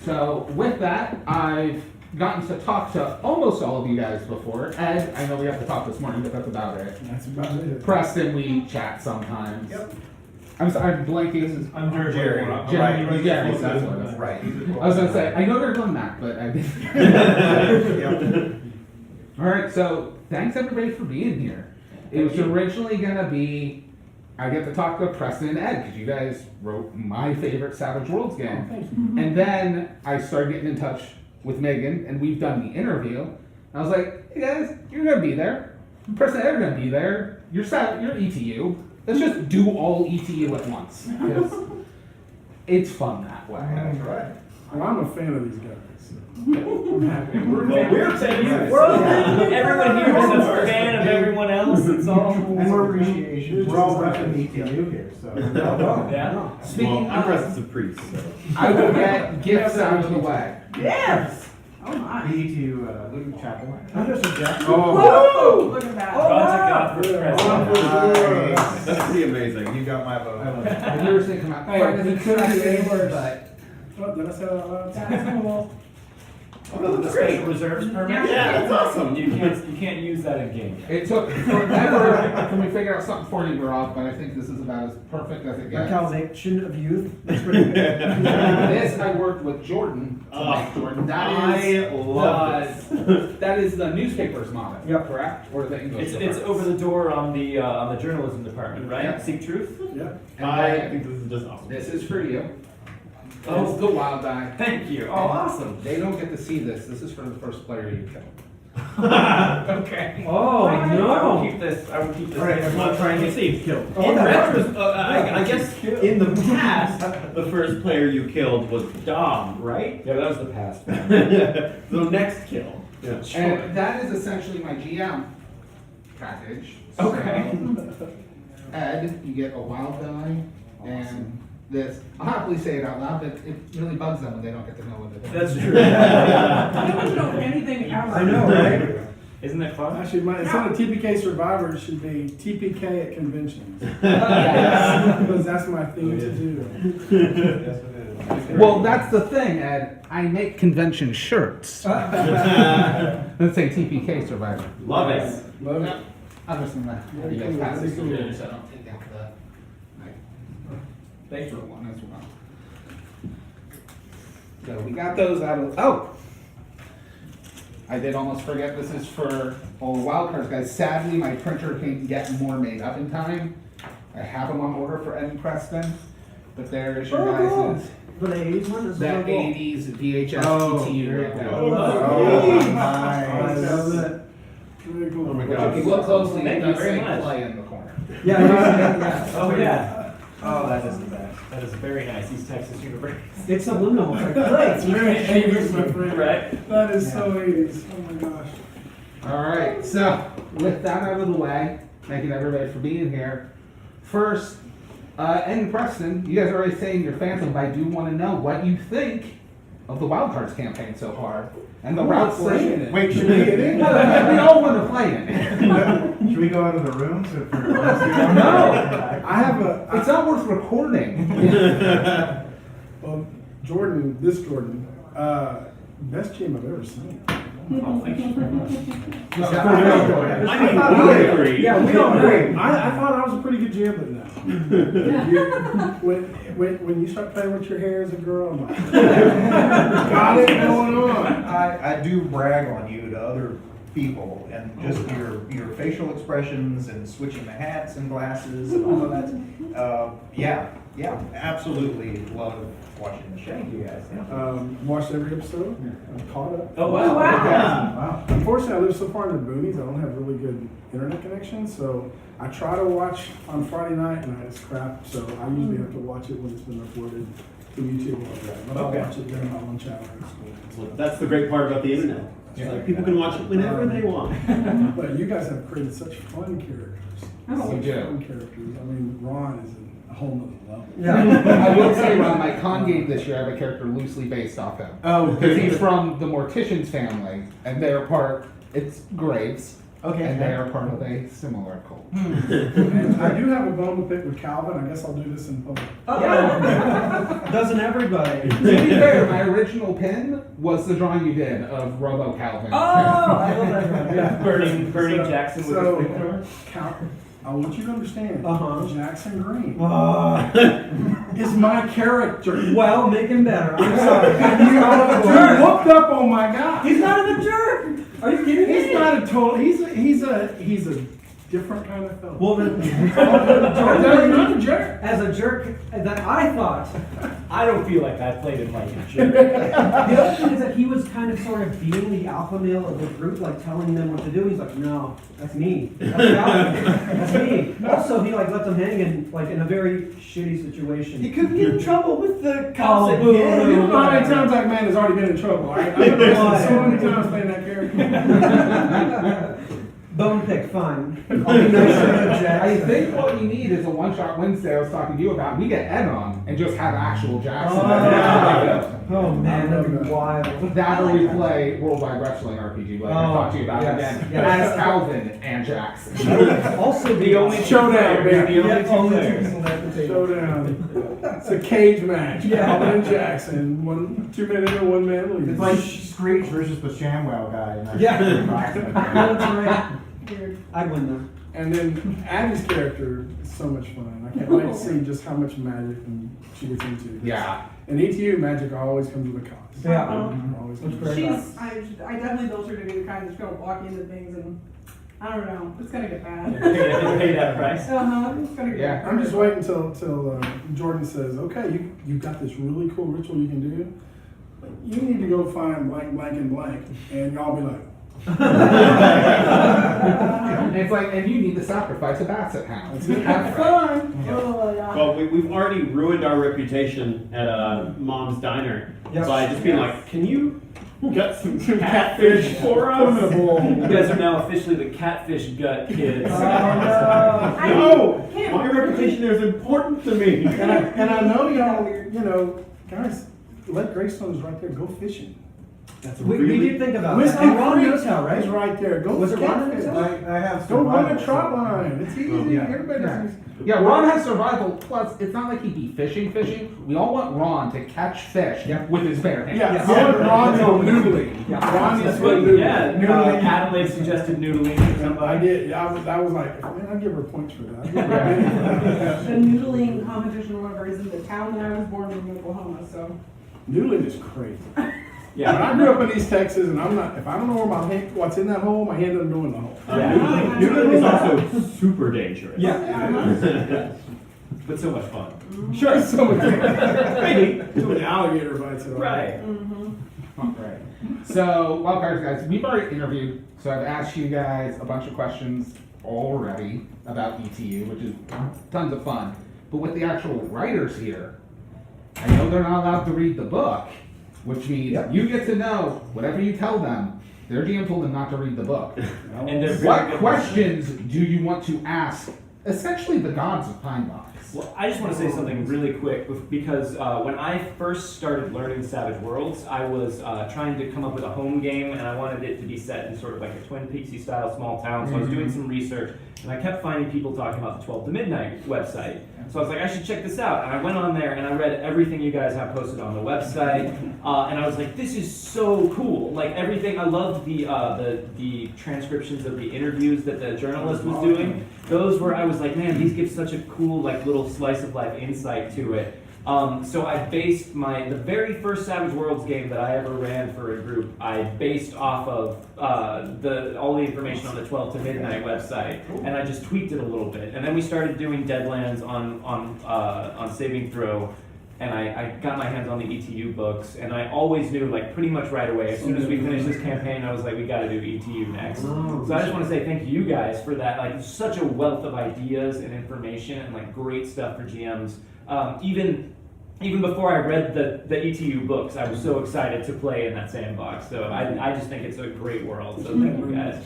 So with that, I've gotten to talk to almost all of you guys before. Ed, I know we have to talk this morning, but that's about it. That's about it. Preston, we chat sometimes. Yep. I'm blanking. I'm Jerry. Jerry, yeah, that's what it is. Right. I was gonna say, I know they're doing that, but I didn't. All right, so thanks everybody for being here. It was originally gonna be, I get to talk to Preston and Ed, because you guys wrote my favorite Savage Worlds game. Thank you. And then I started getting in touch with Megan, and we've done the interview. And I was like, hey guys, you're gonna be there. Preston and Ed are gonna be there. You're ETU. Let's just do all ETU at once. Because it's fun that way. That's right. Well, I'm a fan of these guys. So. I'm happy. We're saying Yes. everyone here is a fan of everyone else. It's all. And more appreciation. We're all repping ETU here, so. Yeah. Speaking I'm of, Preston's a priest, so. I will get gifts out of the way. Yes! Oh my. The ETU Luton Chapel. I'm just a jack. Oh. Look at that. God to God for Preston. That's pretty amazing. You got my vote. I've never seen it come out Hey, quite as we couldn't do any expressive, worse. but What, did I say that out loud? Oh, the special reserves permit. Yeah, that's awesome. You can't use that in game. it took forever for me to figure out something for you, we're off, but I think this is about as perfect as it gets. Recalculation of youth. That's pretty good. This I worked with Jordan to make Jordan. I love That is the newspaper's motto. Yep. Correct? Or the English. It's department. over the door on the journalism department, right? Yeah. Seek truth. Yeah. And I think this is just awesome. this is for you. Oh. It's the wild eye. Thank you. Oh, awesome. They don't get to see this. This is for the first player you kill. Okay. Oh, I no. will keep this. I will keep this. Alright, I'm not trying to see killed. Oh, In that retro, I guess in the past, the first player you killed was Dom, right? Yeah, that was the past. So next kill. Yeah. And that is essentially my GM package. Okay. So, Ed, you get a wild die and this. I'll happily say it out loud, but it really bugs them when they don't get to know what it is. That's true. I don't know anything ever. I know, right? Isn't that fun? Actually, instead of TPK Survivor, it should be TPK at conventions. Yes. Because that's my thing to do. Yes, it is. Well, that's the thing, Ed. I make convention shirts. Let's say TPK Survivor. Love it. Love it. I'm just gonna have you guys pass this through so I don't take out the. Thanks for one as well. So we got those out of. Oh! I did almost forget this is for all the Wildcards guys. Sadly, my printer can't get more made up in time. I have them on order for Ed and Preston, but there's your guys' For the 80s one? This is that so cool. 80s VHS Oh, ETU very logo. cool. Oh, I nice. love it. Very cool. Oh my If God. you look closely, it Thank you does very say much. play in the corner. Yeah. Oh yeah. Oh, that is the best. That is very nice. East Texas University. It's subliminal. It's like, play. It's very 80s, my friend. Right. That is so 80s. Oh my gosh. All right, so with that out of the way, thanking everybody for being here. First, Ed and Preston, you guys are already saying you're fans of them, but I do want to know what you think of the Wildcards campaign so far and the routes they. Wait, should we we get in? We all want to play it. Should we go out of the rooms if we're No. I have a. It's not worth recording. Well, Jordan, best GM I've ever seen. Oh, thank you very much. I mean, we agree. Yeah, we don't agree. I thought I was a pretty good GM, but no. When you start playing with your hair as a girl, I'm like, got it going on. I do brag on you to other people and just your facial expressions and switching the hats and glasses and all of that. Yeah, absolutely love watching the show. Thank you guys. Watched every episode. I'm caught up. Oh wow. Wow. Unfortunately, I live so far in the boonies, I don't have really good internet connection, so I try to watch on Friday night and it's crap, so I usually have to watch it when it's been uploaded to YouTube or whatever. But I'll Okay. watch it during my lunch hour in school. Well, that's the great part about the internet. It's like people can watch it whenever they want. But you guys have created such fun characters. We Such do. fun characters. I mean, Ron is a whole nother level. I will say, on my con game this year, I have a character loosely based off him. Oh, Because he's from the Mortician's family, and they're part, it's Graves, Okay. And they are part of a similar cult. And I do have a bone to pick with Calvin. I guess I'll do this in public. Doesn't everybody? To be fair, my original pin was the drawing you did of Robo Calvin. Oh, I love that one. Yeah. Burning Jackson with So, his flamethrower. I want you to understand, Uh-huh. Jackson Green Oh. is my character. Well, make him better. I'm sorry. You whooped up on my guy. He's not a jerk. Are you kidding me? He's not a total. He's a different kind of fellow. Well, then, You're not a jerk. as a jerk that I thought. I don't feel like I played him like a jerk. The other thing is that he was kind of sort of being the alpha male of the group, like telling them what to do. He's like, no, that's me. That's the alpha. That's me. Also, he like let them hang in like in a very shitty situation. He couldn't get in trouble with the cops Oh, at boo. You Yen. don't know how many times that man has already been in trouble, all right? I've been arrested so many times playing that character. Bone pick, fine. I'll be nice to Jack. I think what we need is a one-shot Wednesday I was talking to you about. We get Ed on and just have actual Jackson. Oh man, that'd be wild. That or we play Worldwide Wrestling RPG like I Oh, talked to you about yes, again. yes. As Calvin and Jackson. Also, The only Showdown, players, baby. the only two only players. people at the table. Showdown. It's a cage match. Yeah. Calvin and Jackson. 2 minutes and 1 man lead. It's like Screech versus the ShamWow guy. And Yeah. That's That's right. I'd win them. And then Abby's character is so much fun. I can't wait to see just how much magic she gets into. Yeah. And ETU magic always comes with a cost. Yeah. Always That's comes great. I definitely built her to be the kind that's gonna walk into things and, I don't know, it's gonna get bad. Pay that price. It's gonna get Yeah, bad. I'm just waiting till Jordan says, okay, you got this really cool ritual you can do. But you need to go find blank, blank, and blank. And y'all be like, And it's like, and you need to sacrifice a basset hound. Have fun. Oh, yeah. Well, we've already ruined our reputation at Mom's Diner Yes. by just being like, can you gut some catfish for put them in us? a bowl. You guys are now officially the catfish gut kids. No! My reputation there is important to me. And I know y'all, guys, let Greystone's right there. Go fishing. That's We did think about Whiskey that. And Ron Creek knows how, is right? right there. Go Was it Ron catfish. that knows I have Go run a survival, trot so- line. It's easy. Yeah. Everybody knows. Yeah, Ron has survival, plus it's not like he'd be fishing. We all want Ron to catch fish Yeah. with his bare hands. Yeah, I want Ron to noodling. Yeah. Ron That's is what, noodling. yeah, Adelaide suggested noodling or I somebody. did. I was like, man, I'd give her points for that. The noodling competition or whatever is in the town that I was born in, Oklahoma, so. Noodling is crazy. Yeah. But I grew up in East Texas, and if I don't know where what's in that hole, my hand doesn't go in the hole. Yeah. Noodling is also super dangerous. Yeah. But so much fun. Sure. So many alligator bites it off. Right. Right. So, Wildcards guys, we've already interviewed, so I've asked you guys a bunch of questions already about ETU, which is tons of fun. But with the actual writers here, I know they're not allowed to read the book, which means you get to know whatever you tell them. Their GM told them not to read the book. And they're very What good questions do you want to ask, essentially the gods of Pine Box? Well, I just want to say something really quick because when I first started learning Savage Worlds, I was trying to come up with a home game and I wanted it to be set in sort of like a Twin Peaksy style small town. So I was doing some research and I kept finding people talking about the 12 to Midnight website. So I was like, I should check this out. And I went on there and I read everything you guys have posted on the website. And I was like, this is so cool. Like everything, I loved the transcriptions of the interviews that the journalist was doing. Those were, I was like, man, these give such a cool like little slice of life insight to it. So I based the very first Savage Worlds game that I ever ran for a group, I based off of all the information on the 12 to Midnight website, and I just tweaked it a little bit. And then we started doing Deadlands on Saving Throw, and I got my hands on the ETU books, and I always knew, like pretty much right away, as soon as we finished this campaign, I was like, we got to do ETU next. So I just want to say thank you guys for that. Like such even before I read the ETU books, I was so excited to play in that sandbox. So I just think it's a great world. So thank you guys.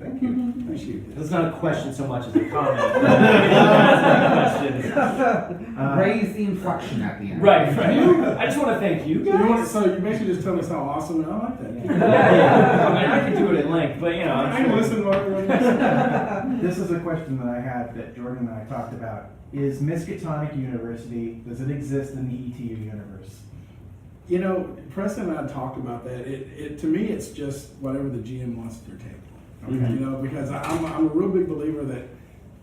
Thank you. Appreciate it. It's not a question so much as a comment. That's my question. Raise the inflection at the end. Right. I just want to thank you guys. So you basically just tell us how awesome, I like that. Yeah. I mean, I can do it at length, but you know, I I'm can sure. listen to everyone. This is a question that I had that Jordan and I talked about. Is Miskatonic University, does it exist in the ETU universe? You know, Preston and I talked about that. It to me, it's just whatever the GM wants at their table. Okay, Mhm. you know, because I'm a real big believer that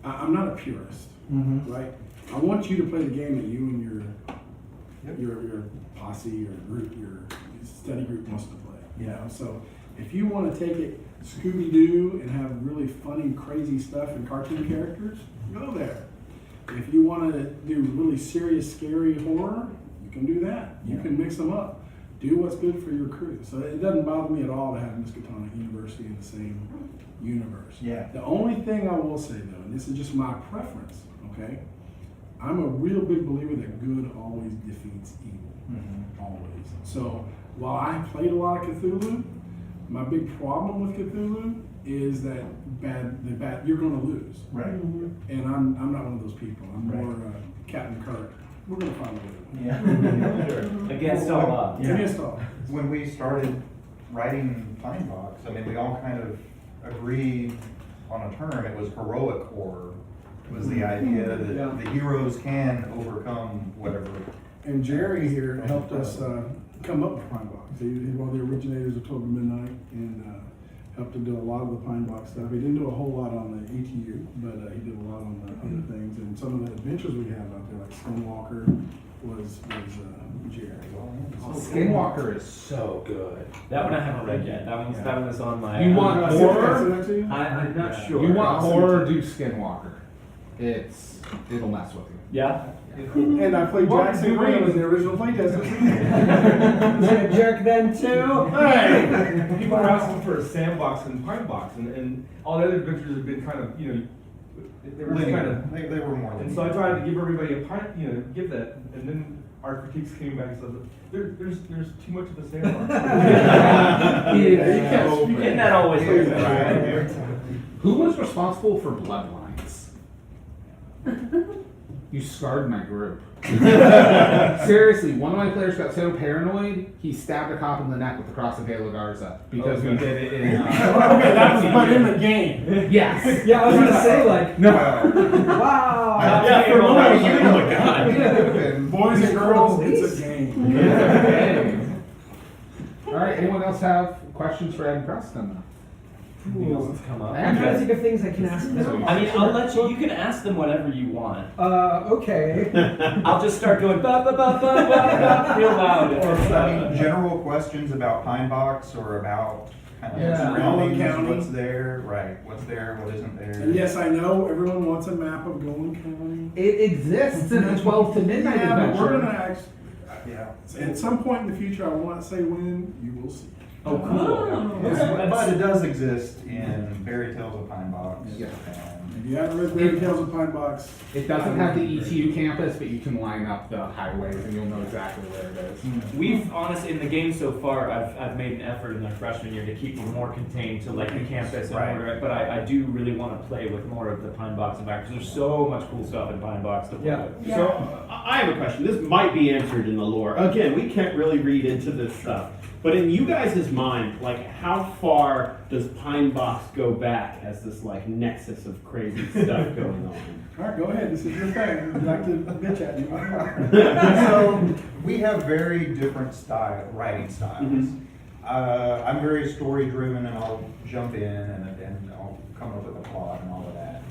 I'm not a purist, Mm-hmm. right? I want you to play the game that you and your posse, your group, your study group wants to play. You know, so if you want to take it Scooby Doo and have really funny, crazy stuff and cartoon characters, go there. If you want to do really serious, scary horror, you can do that. You Yeah. can mix them up. Do what's good for your crew. So it doesn't bother me at all to have Miskatonic University in the same universe. Yeah. The only thing I will say though, and this is just my preference, okay? I'm a real big believer that good always defeats evil. Mm-hmm. Always. So while I played a lot of Cthulhu, my big problem with Cthulhu is that you're gonna lose. Right. And I'm not one of those people. I'm Right. more Captain Kirk. We're gonna find a way. Yeah. Against all odds. Give me a stall. When we started writing Pine Box, I mean, we all kind of agreed on a term. It was heroic horror. It was the idea that Yeah. the heroes can overcome whatever. And Jerry here helped us come up with Pine Box. He's one of the originators of 12 to Midnight and helped to do a lot of the Pine Box stuff. He didn't do a whole lot on the ETU, but he did a lot on the other things. And some of the adventures we have out there, like Skinwalker, was Jerry. Skinwalker is so good. That one I haven't read yet. That one is on my. You want Can I horror? send that to you? I'm not sure. You want horror? Do Skinwalker. It'll mess with you. Yeah. And I played What? Jackson Green in the original playtest. Was it a jerk then too? Hey, people are asking for a sandbox and pine box, and all the other adventures have been kind of, they were just kind of. They were more. And so I tried to give everybody a pine, give that, and then our critiques came back and said, there's too much of a sandbox. Isn't that always like that? Right. Who was responsible for Bloodlines? You scarred my group. Seriously, one of my players got so paranoid, he stabbed a cop in the neck with the Cross of Galo Garza because we did it in. Okay, that was put in the game. Yes. Yeah, I was gonna say like, No. wow. Yeah, for Oh my God. Boys and girls, it's a game. Okay. All right. Anyone else have questions for Ed and Preston? Anything else that's come up? I'm trying to think of things I can ask them. I mean, I'll let you. You can ask them whatever you want. Okay. I'll just start going ba ba ba ba ba ba real loud. I mean, general questions about Pine Box or about kind of Yeah. surroundings, County. what's there, right? What's there, what isn't there? And yes, I know everyone wants a map of Golden County. It exists in the 12 to midnight Yeah, but we're adventure. gonna Yeah. at some point in the future, I won't say when, you will see. Oh, cool. But it does exist in Fairy Tales of Pine Box. Yeah. And If you haven't read Fairy Tales of Pine Box, It doesn't have the ETU campus, but you can line up the highways and you'll know exactly where it is. We've honestly in the game so far, I've made an effort in our freshman year to keep them more contained to like the campus in Right. order. But I do really want to play with more of the Pine Box and back because there's so much cool stuff in Pine Box to play Yeah. with. So I have a question. This might be answered in the lore. Again, we can't really read into this stuff. But in you guys' mind, like how far does Pine Box go back as this like nexus of crazy stuff going on? all right, go ahead, this is your thing. I'd like to bitch at you. so we have very different writing styles. Mhm. I'm very story driven, and I'll jump in and I'll come up with a plot and all of that.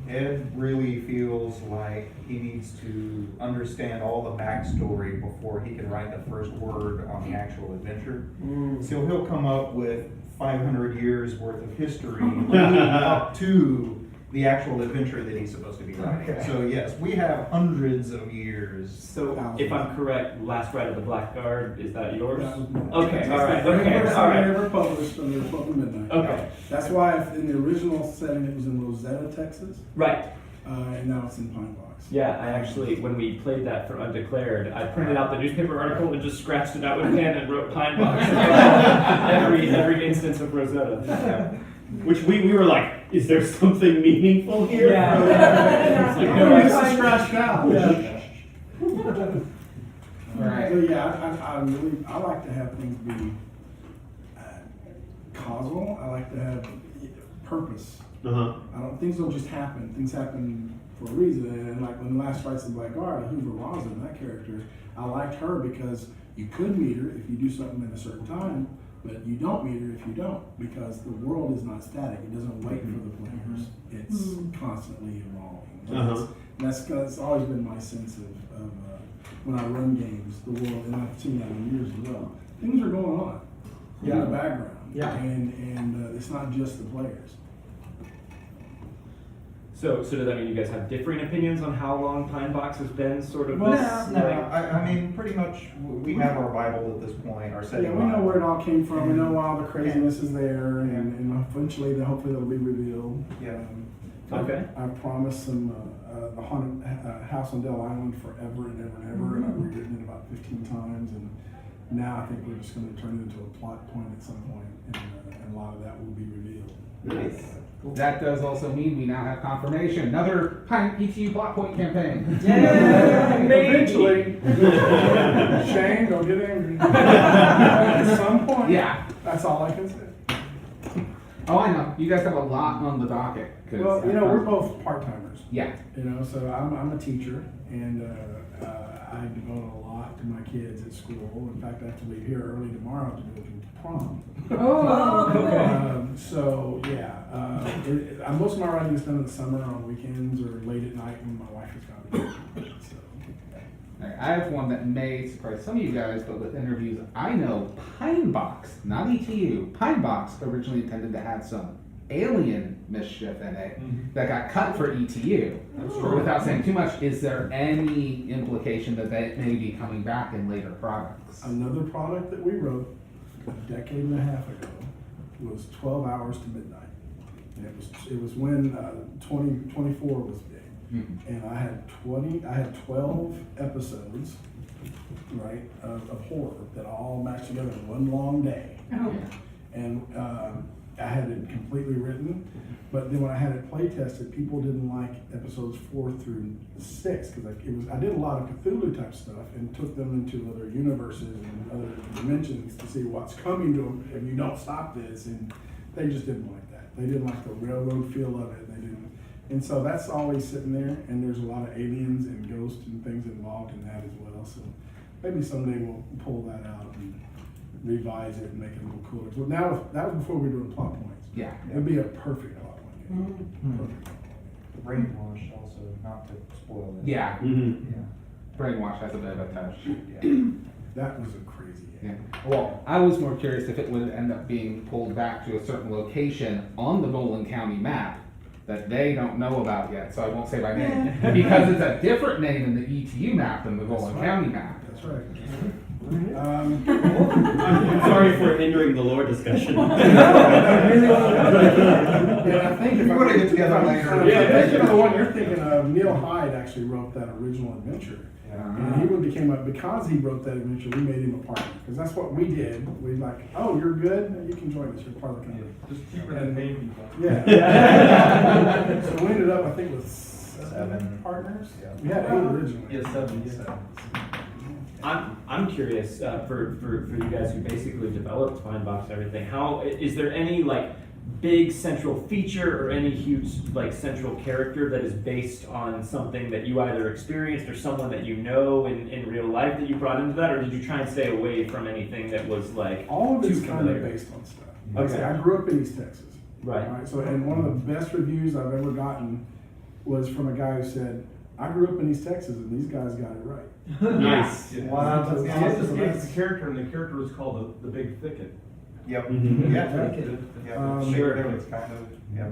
Ed really feels like he needs to understand all the backstory before he can write the first word on the actual adventure. So he'll come up with 500 years worth of history leading up to the actual adventure that he's supposed to be writing. Okay. So yes, we have hundreds of years. So if I'm correct, Last Ride of the Blackguard, is that yours? That was mine. Okay, That's all right, the very okay, first all thing I right. ever published under 12 to Midnight. Okay, That's why in the original setting it was in Rosetta, Texas. right. and now it's in Pine Box. Yeah, I actually, when we played that for Undeclared, I printed out the newspaper article and just scratched it out with a pen and wrote Pine Box. every instance of Rosetta. Which we were like, is there something meaningful here? Yeah. It's like, No, no, it's it's scratched out. Right. So yeah, I like to have things be causal. I like to have purpose. Things don't just happen. Things happen for a reason. And like when the Last Rites of the Black Guard, Hoover Rosin, that character, I liked her because you could meet her if you do something at a certain time, but you don't meet her if you don't, because the world is not static. It doesn't wait for the players. It's constantly evolving. That's always been my sense of when I run games, the world, and I've seen that in years as well. Things are going on in the background, and it's not just the players. So does that mean you guys have differing opinions on how long Pine Box has been sort of Well, this? no, like- I mean, pretty much, we have our Bible at this point, our setting. Yeah, we know Bible. where it all came from. We know all the craziness is there, and eventually, hopefully, it'll be revealed. Yeah. Okay. I promised them the haunted house on Dell Island forever and ever and ever, and I've rewritten it about 15 times, and now I think we're just going to turn it into a plot point at some point, and a lot of that will be revealed. Nice. That does also mean we now have confirmation. Another ETU plot point campaign. Eventually, Shane, don't get angry. At some point, Yeah. that's all I can say. Oh, I know. You guys have a lot on the docket. 'Cause Well, we're both part-timers. Yeah. So I'm a teacher, and I devote a lot to my kids at school. In fact, I have to leave here early tomorrow to go to prom. Most of my writing is done in the summer on weekends or late at night when my wife is gone. So. Alright, I have one that may surprise some of you guys, but with interviews, I know Pine Box, not ETU, Pine Box originally intended to have some alien mischief in it that got cut for ETU. Without saying too much, is there any implication that that may be coming back in later products? Another product that we wrote a decade and a half ago was 12 Hours to Midnight. And it was when 2024 was big. And I had 12 episodes, right, of horror that all matched together in one long day. And I had it completely written, but then when I had it play tested, people didn't like episodes 4 through 6 because I did a lot of Cthulhu type stuff and took them into other universes and other dimensions to see what's coming to them if you don't stop this, and they just didn't like that. They didn't like the railroad feel of it. They didn't, and so that's always sitting there. And there's a lot of aliens and ghosts and things involved in that as well. So maybe someday we'll pull that out and revise it and make it a little cooler. So now, that was before we were doing plot points. Yeah. It'd be a perfect plot point. Perfect. Brainwash also, not to spoil it. Yeah. Mm-hmm. Brainwash has a bit of a touch. That was a crazy Yeah. Well, I was more curious if it would end up being pulled back to a certain location on the Nolan County map that they don't know about yet, so I won't say by name. Because it's a different name in the ETU map than the Nolan County map. That's right. I'm sorry for hindering the lore discussion. Yeah, I think if We wanna get together I'm later. thinking of the one you're thinking of, Neil Hyde actually wrote that original adventure. And he because he wrote that adventure, we made him a partner. Because that's what we did. We like, oh, you're good? You can join us. You're part of the company. Just cheaper than paying people. Yeah. So we ended up, I think, with 7 partners. Yeah. We had 8 originally. Yeah, 7, yeah. I'm curious for you guys who basically developed Pine Box and everything. How is there any like big central feature or any huge like central character that is based on something that you either experienced or someone that you know in real life that you brought into that, or did you try and stay away from anything that was like All of it's too kind familiar? of based on stuff. Okay. See, I grew up in East Texas. Right. So, and one of the best reviews I've ever gotten was from a guy who said, I grew up in East Texas and these guys got it right. Nice. Yeah. Wow, that's He awesome. escapes the character, and the character was called the Big Thicket. Yep. Mhm. Yeah. Sure. There was kind of, yeah.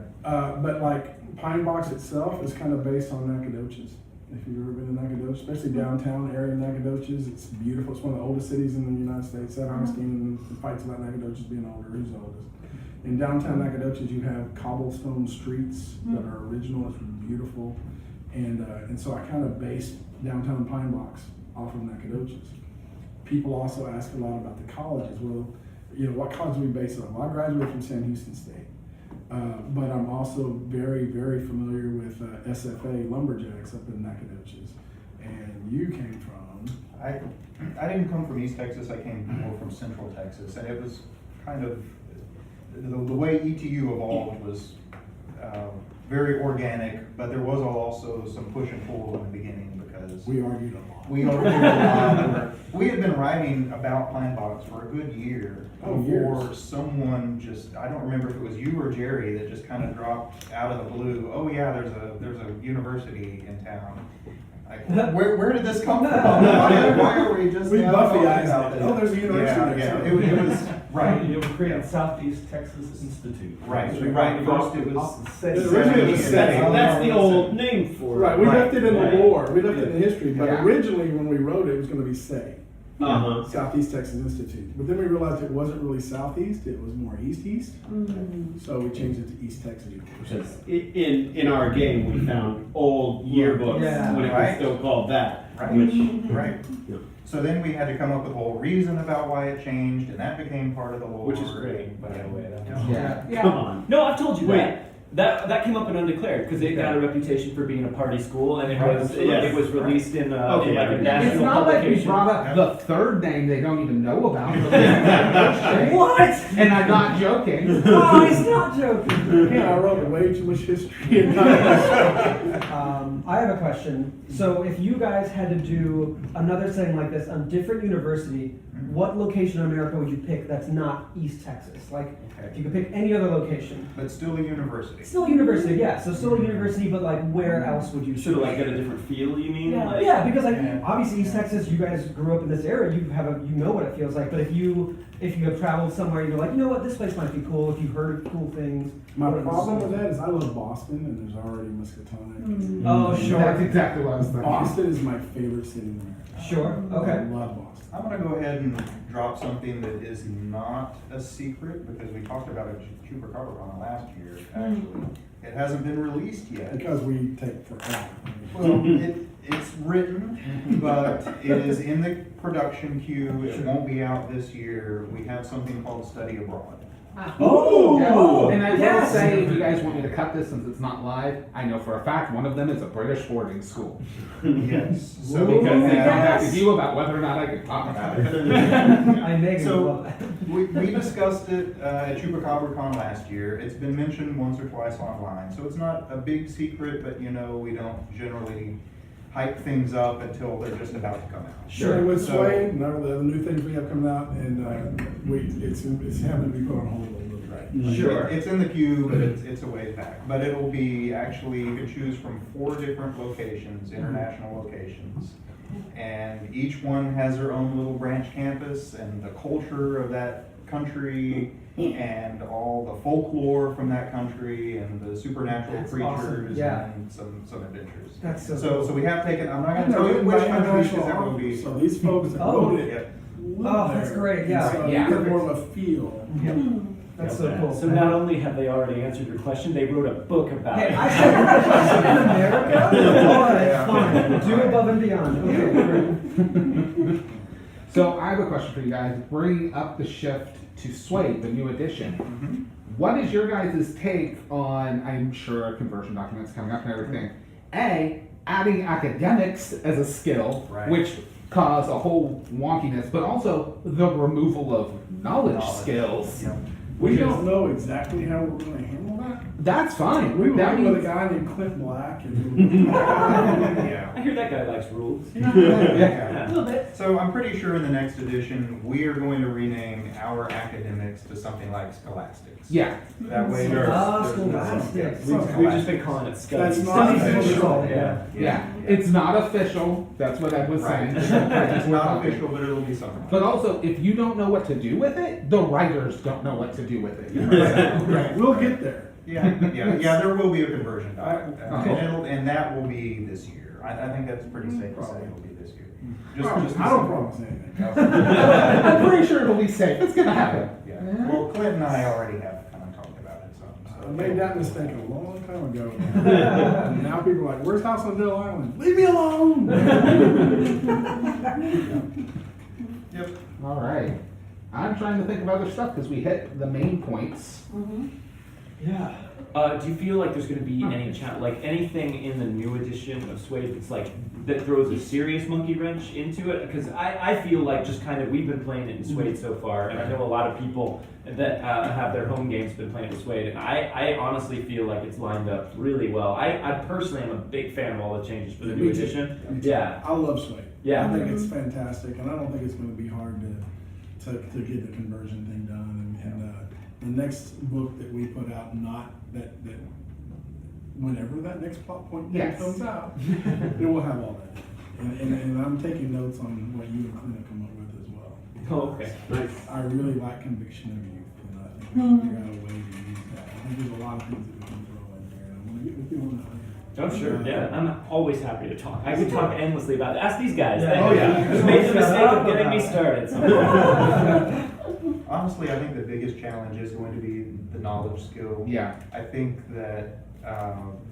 But like Pine Box itself is kind of based on Nacogdoches. If you've ever been to Nacogdoches, especially downtown area Nacogdoches, it's beautiful. It's one of the oldest cities in the United States. St. Augustine fights about Nacogdoches being older. Who's the oldest? In downtown Nacogdoches, you have cobblestone streets that are original. It's beautiful. And so I kind of based downtown Pine Box off of Nacogdoches. People also ask a lot about the colleges. Well, what college do we base it on? Well, I graduated from Sam Houston State. But I'm also very, very familiar with SFA Lumberjacks up in Nacogdoches. And you came from? I didn't come from East Texas, I came more from Central Texas, and it was kind of, the way ETU evolved was very organic, but there was also some push and pull in the beginning because We argued a lot. we argued a lot. We had been writing about Pine Box for a good year before years. someone just, I don't remember if it was you or Jerry that just kind of dropped out of the blue, oh yeah, there's a university in town. Like, where did this come from? Why are we just We now Buffy talking eyes about it. this? Oh, there's a university Yeah, there. it was, right. You were creating Southeast Texas Institute. Right, So we right. brought First it was. Originally it was SETI. That's the old name for it. Right, we left it in the Right. lore, we left it in history, but Yeah. originally when we wrote it, it was gonna be SETI, Uh-huh. Southeast Texas Institute. But then we realized it wasn't really southeast, it was more east-east, so we changed it to East Texas. Because in our game, we found old yearbooks Yeah. when it was Right. still called that. Right. Which, Right. Yeah. So then we had to come up with a whole reason about why it changed, and that became part of the lore. Which is great, by the way. Yeah. Yeah. Come on. No, I've told you Wait. that came up in Undeclared because it got a reputation for being a party school, and it was Yes. it was released in Okay, in like a yeah. national It's not like we publication. brought up the third name they don't even know about. What? And I'm not joking. Oh, he's not joking. Yeah, I wrote way too much history. I have a question. So if you guys had to do another thing like this on different university, what location in America would you pick that's not East Texas? Like, if you could pick any other location. But still a university. Still a university, yeah. So still a university, but like where else would you Should have like got a different feel. You mean? Yeah. Like, Yeah, because like Yeah. obviously East Texas, you guys grew up in this area, you know what it feels like. But if you have traveled somewhere, you're like, you know what, this place might be cool. If you've heard cool things. My what are the- problem with that is I love Boston and there's already Miskatonic. Oh, That's sure, exactly what I was thinking. Boston is my favorite city in America. sure, I okay. love Boston. I'm gonna go ahead and drop something that is not a secret, because we talked about it at Chupacabra last year, actually. It hasn't been released yet. Because we take forever. Well, it's written, but it is in the production queue. It won't be out this year. We have something called Study Abroad. Oh, Yeah. And I will yes. say, if you guys want me to cut this since it's not live, I know for a fact one of them is a British boarding school. Yes. So Because they yes. contacted you about whether or not I could talk about it. I Megan So- love that. we discussed it at ChupacabraCon last year. It's been mentioned once or twice online, so it's not a big secret, but we don't generally hype things up until they're just about to come out. And with So- Sway and all the other new things we have coming out, and it's having to be put on hold a little bit. Sure. It's in the queue, but it's a way back. But it'll be actually, you can choose from 4 different locations, international locations. And each one has their own little branch campus, and the culture of that country, and all the folklore from that country, and the supernatural That's creatures, awesome. Yeah. and some adventures. That's so So cool. we have taken, I'm not I gonna tell you which countries, international because that will be. offers, so these folks that Oh. wrote it. Yep. live Oh, that's there. great, yeah. And So Yeah. you get more of a feel. Yep. That's so cool. So not only have they already answered your question, they wrote a book about Hey, it. I said a question in America? Alright, fine. Do above and beyond. Okay, great. So I have a question for you guys. Bringing up the shift to Sway, the new edition. Mhm. What is your guys' take on, I'm sure conversion documents coming up and everything, A, adding academics as a skill, Right. which cause a whole wonkiness, but also the removal of knowledge skills. Yep. We Which is- don't know exactly how we're gonna handle that. That's fine. We were That working with a means- guy named Clint Black and. Yeah. I hear that guy likes rules. A Yeah. little bit. So I'm pretty sure in the next edition, we are going to rename our academics to something like scholastics. Yeah. That way Ah, there's. scholastics. We've just been calling it study. That's not Study official. circle, Yeah. Yeah. It's not official. That's what I was Right. saying. It's not official, but it'll be something. But also, if you don't know what to do with it, the writers don't know what to do with it. Right, we'll get there. Yeah, there will be a conversion document, Okay. and that will be this year. I think that's pretty safe to say it'll be this year. I don't promise anything. I'm pretty sure it'll be safe. It's gonna happen. Yeah, well, Clint and I already have kind of talked about it some, so. made that mistake a long time ago. And now people are like, where's House on Dill Island? Leave me alone! Yep. All right. I'm trying to think of other stuff because we hit the main points. Yeah. Do you feel like there's going to be any like anything in the new edition of Suede that's like that throws a serious monkey wrench into it? Because I feel like just kind of we've been playing it in Suede so far, and I know a lot of people that have their home games been playing it with Suede, and I honestly feel like it's lined up really well. I personally am a big fan of all the changes for the new edition. Yeah. I love Suede. Yeah. I think it's fantastic, and I don't think it's going to be hard to get the conversion thing done. And the next book that we put out, not that whenever that next plot point comes out, it will have all that. And I'm taking notes on what you and Clint come up with as well. Oh, okay. Nice. I really like conviction of youth, and I think we can figure out a way to use that. I think there's a lot of things that we can throw in there, and I want to get with you on that later. Oh, sure, yeah. I'm always happy to talk. I could talk endlessly about it. Ask these guys. Yeah. Oh, yeah. You made the mistake of getting me started. Honestly, I think the biggest challenge is going to be the knowledge skill. Yeah. I think that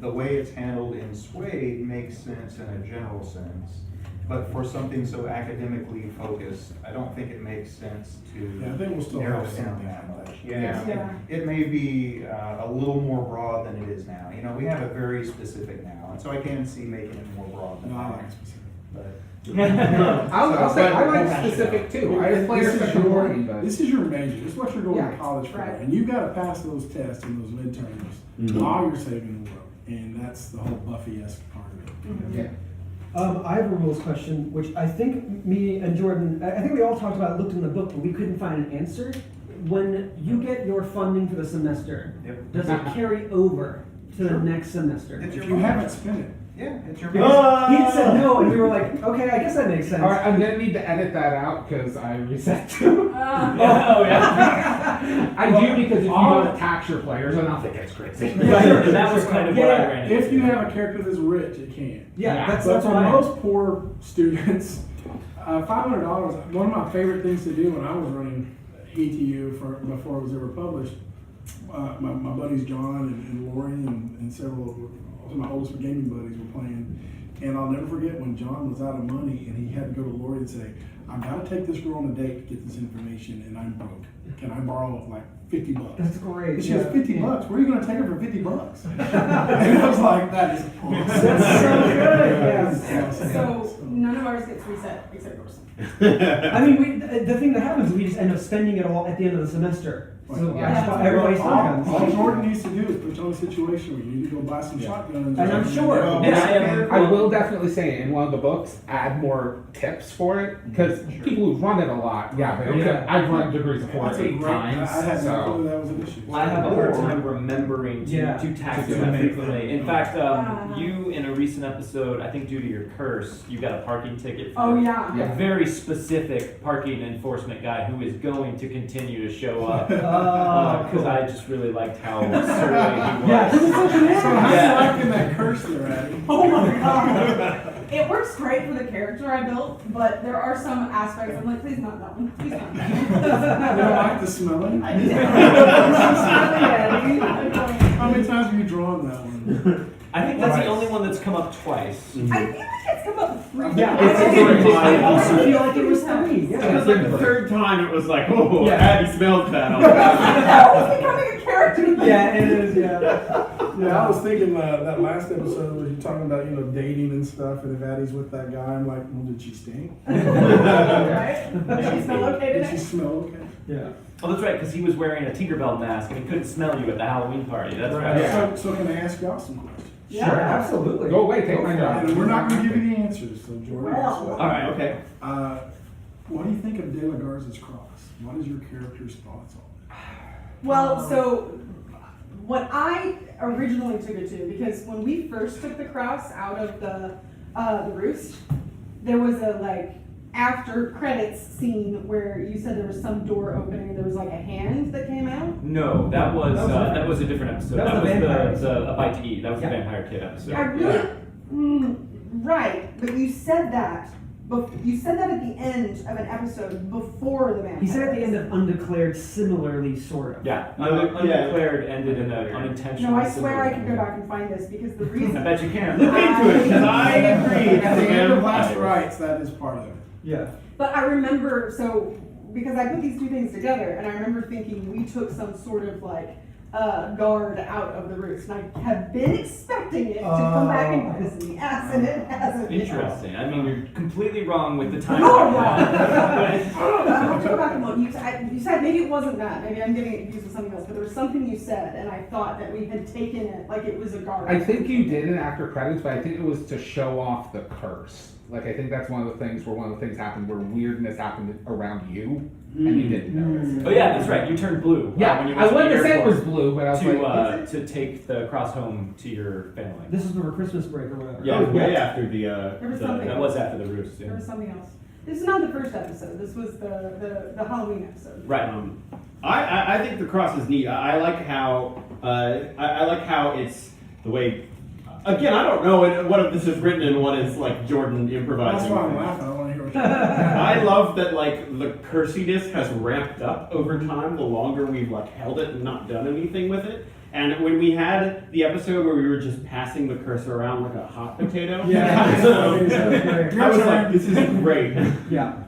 the way it's handled in Suede makes sense in a general sense, but for something so academically focused, I don't think it makes sense to Yeah, I think we'll still narrow have it down something that like much. that. Yeah, Yeah. It may be a little more broad than it is now. You know, we have it very specific now, and so I can see making it more broad than No, I that. like specific. But I'll say I like specific too. I just play This is special your- warning, but This is your major. This is what you're going Yeah, to college for, right. and you've got to pass those tests and those midterms while you're saving the world, and that's the whole Buffy-esque part of it. yeah. I have a rules question, which I think me and Jordan, I think we all talked about, looked in the book, but we couldn't find an answer. When you get your funding for the semester, Yep. does it carry over to the next semester? It's If your you money. haven't spent it, Yeah, it's your Because he had said no, and we were like, okay, I guess that makes sense. All right, I'm gonna need to edit that out because I reset too. Oh, yeah. I do because if you don't tax your players enough, it gets crazy. Right, that was kind of what I ran into. if you have a character that's rich, it can. Yeah, that's But for what I most poor students, $500. One of my favorite things to do when I was running ETU before it was ever published. My buddies John and Lori and several of my oldest gaming buddies were playing, and I'll never forget when John was out of money and he had to go to Lori and say, "I've got to take this girl on a date to get this information, and I'm broke. Can I borrow like $50?" That's great. And she goes, $50? Where are you going to take her for $50? And I was like, that is awesome. That's so good. Yeah. So none of ours gets reset except yours. I mean, the thing that happens is we just end up spending it all at the end of the semester. So Yeah. that's why everybody's talking. All Jordan needs to do is put you in a situation where you need to go buy some shotguns. And I'm sure. Yeah, I will definitely say in one of the books, add more tips for it because people who run it a lot, I've run Degrees of Force That's a 8 great, times. I had no So clue that was an issue. I have a hard time remembering to tax To do them it. frequently. In fact, you in a recent episode, I think due to your curse, you got a parking ticket for Oh, yeah. Yeah. a very specific parking enforcement guy who is going to continue to show up. Because I just really liked how surly he was. Yeah, because it's such an So how Yeah. you liking that curse there, Addy? Oh my god. It works great for the character I built, but there are some aspects I'm like, please not that one. Please not that one. You don't like the smelling? I do. How many times have you drawn that one? I think that's the only one that's come up twice. I feel like it's come up 3 Yeah, times. I also feel like it was 3. It Yeah. was like the third time it was like, oh, Yeah. Abby smells bad. That was becoming a character. Yeah, it is. Yeah. Yeah, I was thinking that last episode where you talking about dating and stuff, and if Addie's with that guy, I'm like, well, did she stink? Right? Does she smell okay Did she today? smell okay? Yeah. Oh, that's right, because he was wearing a Tinkerbell mask and he couldn't smell you at the Halloween party. That's right. Yeah. So can I ask y'all some questions? Sure, absolutely. go away, take my job. And we're not going to give you the answers, so Jordan. Well. guess what? All right, okay. What do you think of De La Garza's cross? What is your character's thoughts on it? Well, so what I originally took it to, because when we first took the cross out of the roost, there was a after credits scene where you said there was some door opening and there was a hand that came out. No, that was a different episode. That was That the vampire. was a bite to eat. That was Yeah. the Vampire Kid episode. I really, right, but you said that you said that at the end of an episode before the vampire. He said at the end of Undeclared, similarly, sort of. Yeah, Yeah. undeclared ended in an unintentional. No, I swear I similar- could go back and find this because the reason. I bet you can. Look into it, because I agree. At the end of Last Vampires. Rites, that is part of it. Yeah. But I remember, so, because I put these two things together, and I remember thinking we took some sort of like guard out of the roost, and I have been expecting it to come back and bite us in the ass, and it hasn't. Interesting. I mean, you're completely wrong with the time. You're wrong. I have to go back and look. You said maybe it wasn't that. Maybe I'm getting it confused with something else. But there was something you said, and I thought that we had taken it like it was a guard. I think you did in after credits, but I think it was to show off the curse. Like, I think that's one of the things happened where weirdness happened around you, and you didn't notice. Oh yeah, that's right. You turned blue. Yeah, when you I went wanted to to the say it was airport blue, but I was like, to take the cross home to your family. This is for Christmas break or whatever. Yeah. That was way after the, There was something. That was after the roost. There Yeah. was something else. This is not the first episode. This was the Halloween episode. Right. I think the cross is neat. I like how I like how it's the way. Again, I don't know what of this is written and what is like Jordan improvising. That's why I'm laughing. I want to hear what you're saying. I love that like the cursiness has ramped up over time the longer we've like held it and not done anything with it. And when we had the episode where we were just passing the cursor around like a hot potato, Yeah. I was like, this is great. Yeah.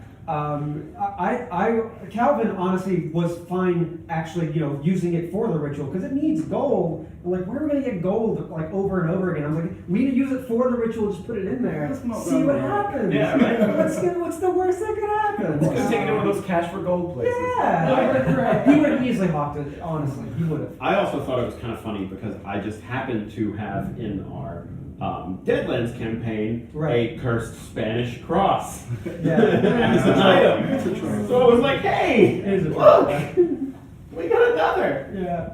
Calvin honestly was fine actually, using it for the ritual because it needs gold. I'm like, where are we gonna get gold like over and over again? I'm like, we need to use it for the ritual, just put it in there, That's not see bad what at all. happens. Yeah, right. What's the worst that could happen? Just take it to one of those cash for gold places. Yeah. He would have easily hawked it, honestly. He would have. I also thought it was kind of funny because I just happened to have in our Deadlands campaign Right. a cursed Spanish cross Yeah. as an item. So I was like, hey, It is a look, trap. we got another. Yeah.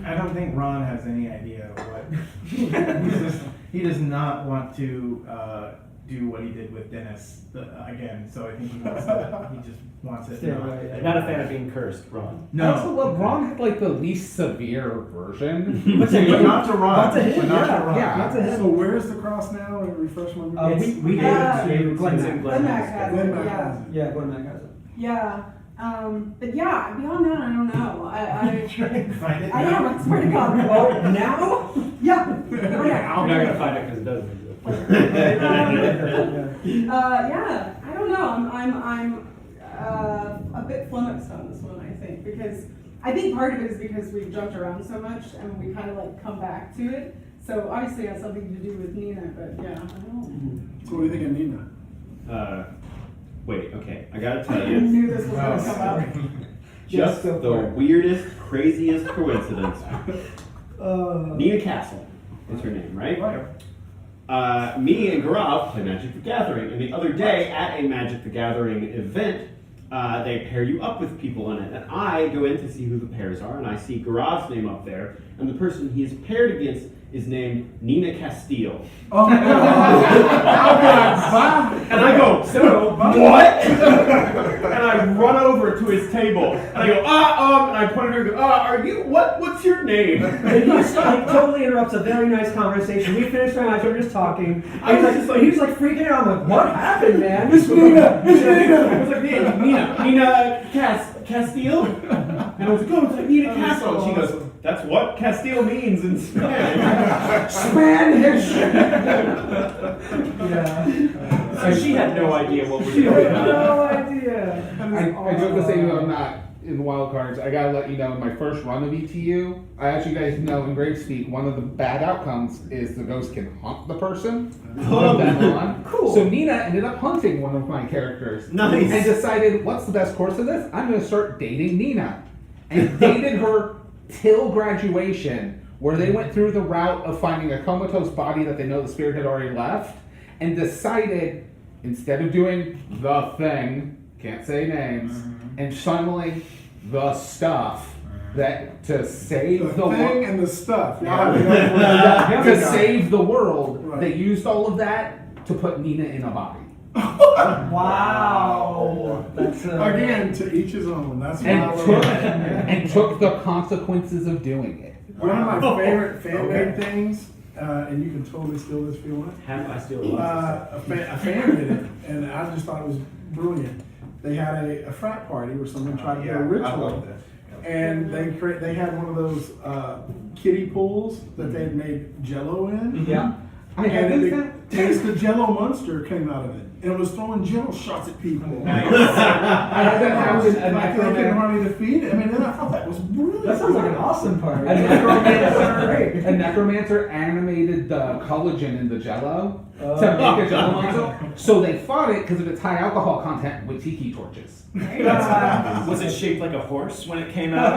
I don't think Ron has any idea what, he does not want to, do what he did with Dennis again, so I think he just wants it. Stay away. Not a fan of being cursed, Ron. I also love Ron had like the least severe version. But not to Ron. Not to him, But not to yeah. Ron. Yeah. Not to him. So where's the cross now? Refresh my memory. We gave Glenn It's in Mack. Glenn Mack has Glenn it, Mack yeah. has it. Yeah, Glenn Mack has it. Yeah. But yeah, beyond that, I don't know. I Find it I now. am, I swear to God. Oh, now? Yeah. You're not gonna find it because it doesn't exist. Yeah, I don't know. I'm a bit flummoxed on this one, I think, because I think part of it is because we've jumped around so much and we kind of like come back to it. So obviously it has something to do with Nina, but yeah, I don't. So what do you think of Nina? Wait, okay, I gotta I tell you, knew this was going to come up. just go the for it. weirdest, craziest coincidence. Nina Castle is her name, right? Right. Me and Gaurav play Magic the Gathering, and the other day at a Magic the Gathering event, they pair you up with people in it, and I go in to see who the pairs are, and I see Gaurav's name up there, and the person he is paired against is named Nina Castile. Oh my God. And I go, so, what? And I run over to his table, and I go, and I point at her and go, are you, what's your name? And he totally interrupts a very nice conversation. We finished our match, we were just talking. I was just like- he was like freaking out. I'm like, what happened, man? It's Nina! It's Nina! I was like, Nina Castile? And I was like, it's like Nina Castle. And she goes, that's what Castile means in Spanish. Spanish! Yeah. So she had no idea what we She were had doing. no idea. I joke to say I'm not in Wildcards. I gotta let you know, in my first run of ETU, I actually guys know in Grave Speak, one of the bad outcomes is the ghost can hunt the person. Oh, Put them on. cool. So Nina ended up hunting one of my characters. Nice. And decided, what's the best course of this? I'm gonna start dating Nina. And dated her till graduation, where they went through the route of finding a comatose body that they know the spirit had already left, and decided, instead of doing the thing, can't say names, and channeling the stuff that to save the thing world, and the stuff. to save the world, Right. they used all of that to put Nina in a body. Wow. That's Again, to each his own. That's And took the consequences of doing it. one of my favorite fan-made things and you can totally steal this if you want. I still love A fan did it, and I just thought it was brilliant. They had a frat party where someone tried to do a I ritual, love this. and they had one of those kiddie pools that they had made Jello in. Yeah. I And have the this. taste of Jello Monster came out of it, and it was throwing Jello shots at people. I had that house in a Like they couldn't necromancer. hardly defeat it. I mean, then I thought that was brilliant. That sounds like an awesome party. A necromancer, a necromancer animated the collagen in the Jello to make a Jello monster. So they fought it because of its high alcohol content with tiki torches. Was it shaped like a horse when it came out?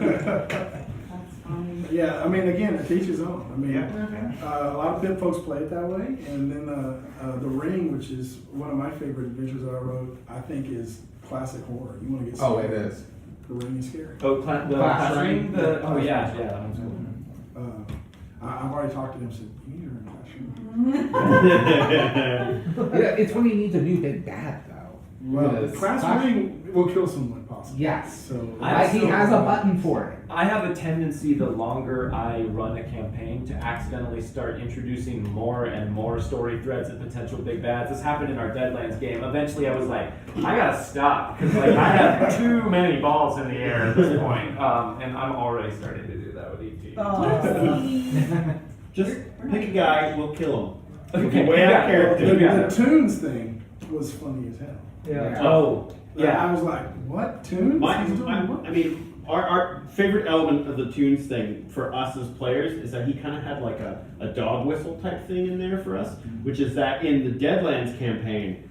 That's funny. Yeah, I mean, again, it teaches on. I mean, Yeah. a lot of pit folks play it that way, and then the Ring, which is one of my favorite adventures that I wrote, I think is classic horror. You want to get Oh, scared. it is. The Ring is scary. Oh, the Class class ring? ring? Oh, yeah, that one's cool. I've already talked to him. Said you need to learn class ring. Yeah, it's when he needs a new big bad, though. Well, Because the class ring will kill someone possibly. Yes. So He has a button for it. I have a tendency, the longer I run a campaign, to accidentally start introducing more and more story threads and potential big bads. This happened in our Deadlands game. Eventually, I was like, I gotta stop because like I have too many balls in the air at this point, and I'm already starting to do that with ET. Oh. Just pick a guy, we'll kill him. Okay, Way out of the, character. Yeah. the tunes thing was funny as hell. Yeah. Oh, Yeah, yeah. I was like, what tunes? He's doing what? I mean, our favorite element of the tunes thing for us as players is that he kind of had like a dog whistle type thing in there for us, which is that in the Deadlands campaign,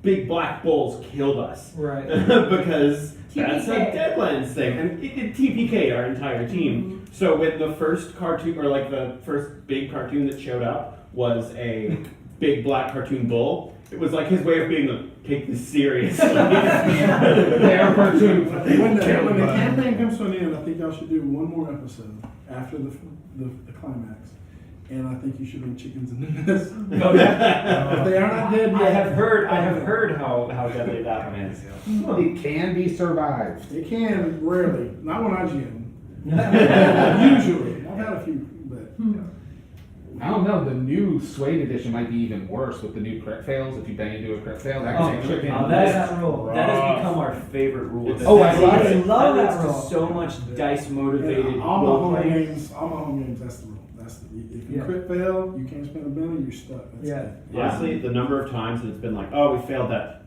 big black bulls killed us. Right. Because that's a TPK. Deadlands thing. And it TPK'd our entire team. So when the first cartoon, or like the first big cartoon that showed up was a big black cartoon bull, it was like his way of being like, take this seriously. They're cartoons. When the campaign comes to an end, I think y'all should do one more episode after the climax. And I think you should bring chickens in this. Oh, yeah. If they are not dead yet. I have heard how deadly that one is. It can be survived. They can, rarely. Not when I GM. Usually. I've had a few, but I don't know. The new Suede edition might be even worse with the new crit fails. If you bang into a crit fail, that can say chicken. That rule. That has become our favorite rule. Oh, I love it. Love that leads to rule. so much dice motivated all my role home playing. games, that's the rule. If you crit fail, you can't spend a penny, you're stuck. That's it. Honestly, the number of times that it's been like, oh, we failed that,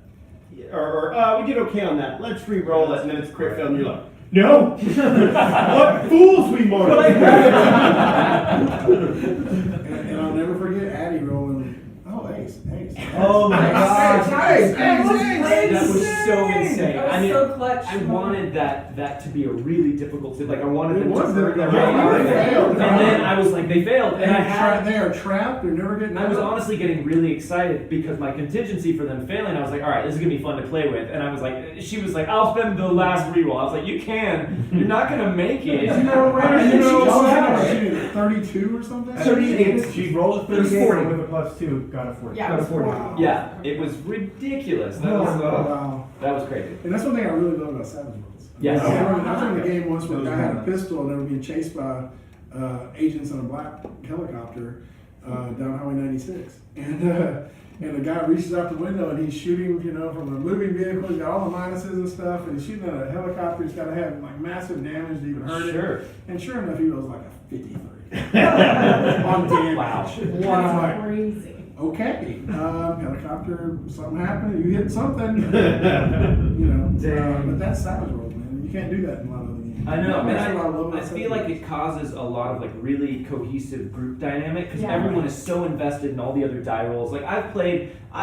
or we did okay on that, let's re-roll it, and then it's a crit fail, and you're like, no! What fools we motivate! And I'll never forget Addie rolling, ace. Oh my gosh. Nice. That was so insane. That was I mean, so clutch. I wanted that to be a really difficult thing. Like I wanted It them was to earn their difficult. right. They failed. And then I was like, they failed, and I had. They are trapped, they're never getting I was out. honestly getting really excited because my contingency for them failing, I was like, all right, this is gonna be fun to play with. And I was like, she was like, I'll spend the last reroll. I was like, you can. You're not gonna make it. You know, right? You know, She- she did 32 or something? 38. She rolled a It was 38 40. with a +2, got a 40. Yeah, Got a 40. Wow. Yeah, it was ridiculous. That was Wow. that was crazy. And that's one thing I really love about Savage Worlds. Yes. I was in the game once where a guy had a pistol and they were being chased by agents on a black helicopter down Highway 96. And the guy reaches out the window and he's shooting, from a moving vehicle. He's got all the minuses and stuff, and he's shooting at a helicopter. He's got to have like massive damage to even hurt Sure. it. And sure enough, he was like a 53 on damage. Wow. And I'm like, Crazy. okay, helicopter, something happened, you hit something, Dang. but that's Savage World, man. You can't do that in a lot of other games. I know, and That's what love I about feel Savage like it causes a lot of like really cohesive group dynamic because Yeah. everyone is so invested in all the other die rolls. Like I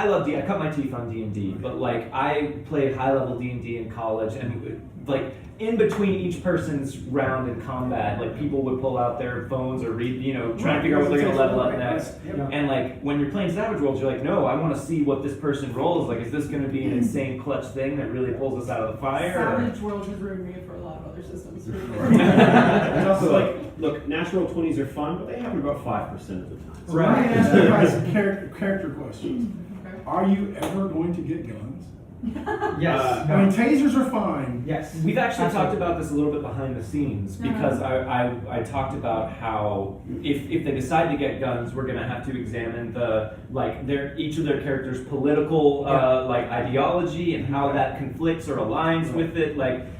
love I cut my teeth on D&D, but like I played high level D&D in college, and like in between each person's round in combat, like people would pull out their phones or read, trying to figure out what they're gonna level up next. And like when you're playing Savage Worlds, you're like, no, I want to see what this person rolls. Like, is this going to be an insane clutch thing that really pulls us out of the fire? Savage World has ruined me for a lot of other systems. It's also like, look, natural 20s are fun, but they happen about 5% of the time. So let me ask you guys some character questions. Okay. Are you ever going to get guns? Yes. I mean, tasers are fine. Yes. We've actually Absolutely. talked about this a little bit behind the scenes because I talked about how if they decide to get guns, we're gonna have to examine each of their characters' political ideology and how that conflicts or aligns with it.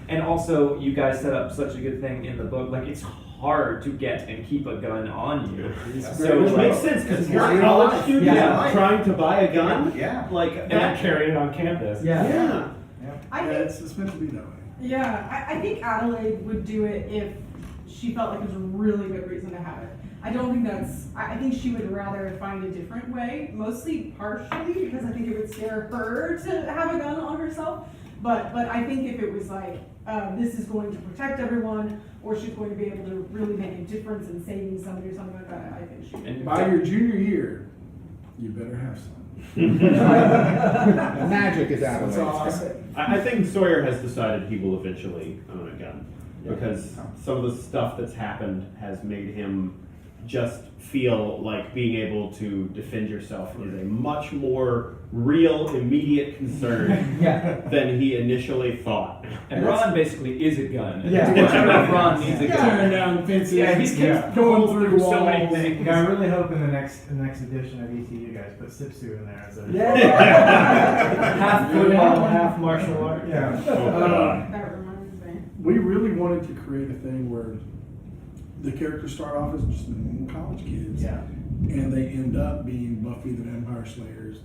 And also you guys set up such a good thing in the book. It's hard to get and keep a gun on you. So Which makes sense because It's you're a real college life. student Yeah. trying to buy a gun. Yeah. and then carry it on campus. Yeah. Yeah. I Yeah, think, it's meant to be that way. yeah, I think Adelaide would do it if she felt like it was a really good reason to have it. I don't think I think she would rather find a different way, mostly partially because I think it would scare her to have a gun on herself. But I think if it was this is going to protect everyone, or she's going to be able to really make a difference in saving somebody or something like that, I think she would. And By your junior year, you better have some. Magic is out of That's all I it. say. I think Sawyer has decided he will eventually own a gun because some of the stuff that's happened has made him just feel like being able to defend yourself is a much more real, immediate concern Yeah. than he initially thought. And Ron basically is a gun. Yeah. I don't know if Ron needs a Tearing gun. down fences. Yeah, he's going through walls. so many things. Yeah, I really hope in the next edition of ETU, you guys put Sipsu in there as a. Half football, half martial art. Yeah. Oh, God. That reminds me. We really wanted to create a thing where the characters start off as just normal college kids. Yeah. And they end up being Buffy the Vampire Slayers,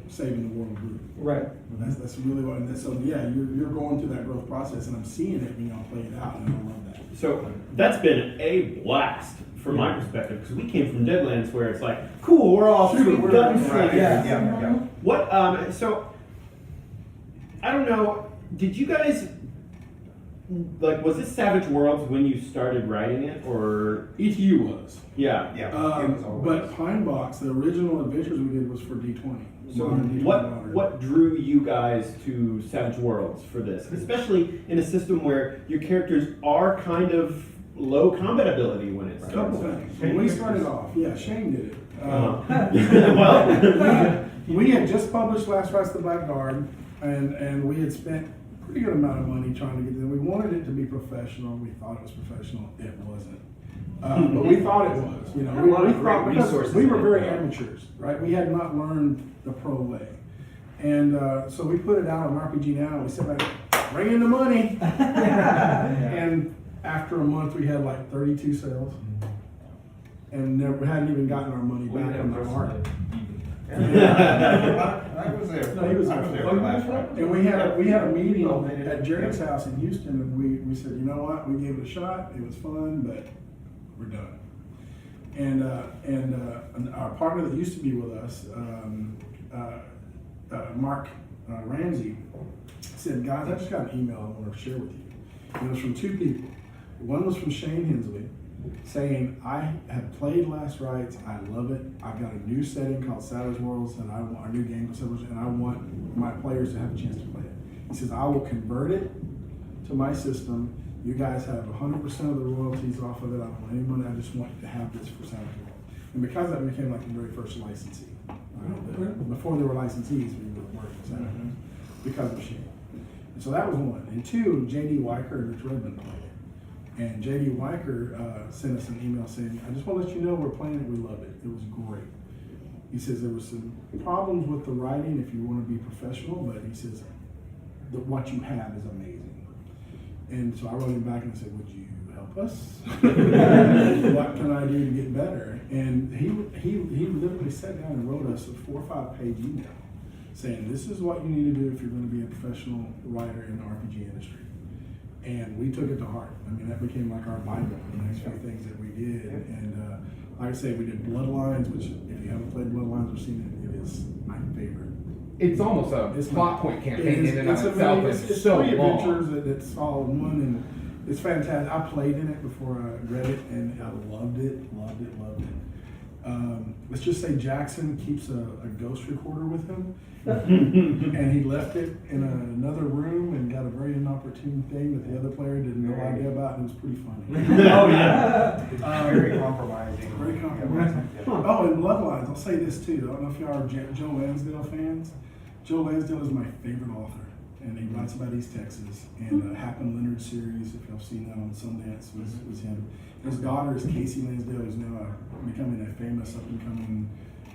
saving the world group. Right. That's really what, and so yeah, you're going through that growth process, and I'm seeing it when y'all play it out, and I love that. So that's been a blast from my perspective because we came from Deadlands where it's like, cool, we're all sweet gunslingers. Right. Yeah. What? So I don't know. Did you guys was this Savage Worlds when you started writing it, or ETU was. yeah? Yeah. It was always- But Pine Box, the original adventures we did was for D20. So Modern D20 what Modern. drew you guys to Savage Worlds for this, especially in a system where your characters are kind of low combat ability when it A couple starts? things. When we started off, yeah, Shane did it. Well, We had just published Last Rise of the Black Guard, and we had spent a pretty good amount of money trying to get there. We wanted it to be professional. We thought it was professional. It wasn't. But we thought it was. There are a lot of great because resources we were in it, very though. amateurs, right? We had not learned the pro way. And so we put it out on RPG Now, and we said, like, bring in the money. And after a month, we had like 32 sales. And never hadn't even gotten our money back on the market. I was there. No, he was I there. there for the last one. And we had a meeting at Jerry's house in Houston, and we said, you know what, we gave it a shot, it was fun, but we're done. And our partner that used to be with us, Mark Ramsey, said, guys, I just got an email I want to share with you. And it was from two people. One was from Shane Hensley, saying, I have played Last Rites, I love it, I've got a new setting called Savage Worlds, and I want our new game called Savage Worlds, and I want my players to have a chance to play it. He says, I will convert it to my system. You guys have 100% of the royalties off of it. I don't want any money. I just want to have this for Savage Worlds. And because that became like the very first licensee. Before there were licensees, we were working with Savage Worlds because of Shane. And so that was one. And two, J.D. Weicker and Rich Redmond played it. And J.D. Weicker sent us an email saying, I just want to let you know we're playing it, we love it. It was great. He says there were some problems with the writing if you want to be professional, but he says that what you have is amazing. And so I wrote him back and I said, would you help us? What can I do to get better? And he literally sat down and wrote us a 4 or 5 page email saying, this is what you need to do if you're going to be a professional writer in the RPG industry. And we took it to heart. I mean, that became like our Bible for the next few things that we did. And like I say, we did Bloodlines, which if you haven't played Bloodlines or seen it, it is my favorite. It's almost a It's plot my- point campaign in and of it's itself. it's It's so three long. adventures that's all in one, and it's fantastic. I played in it before I read it, and I loved it. Let's just say Jackson keeps a ghost recorder with him, and he left it in another room and got a very inopportune thing that the other player did no idea about, and it was pretty funny. Oh yeah. Very compromising. Very compromising. Oh, and Bloodlines, I'll say this too. I don't know if y'all are Joe Lansdale fans. Joe Lansdale is my favorite author, and he writes about East Texas. And Happen Leonard series, if y'all seen that on Sundance, was him. His daughter is Casey Lansdale, who's now becoming a famous up-and-coming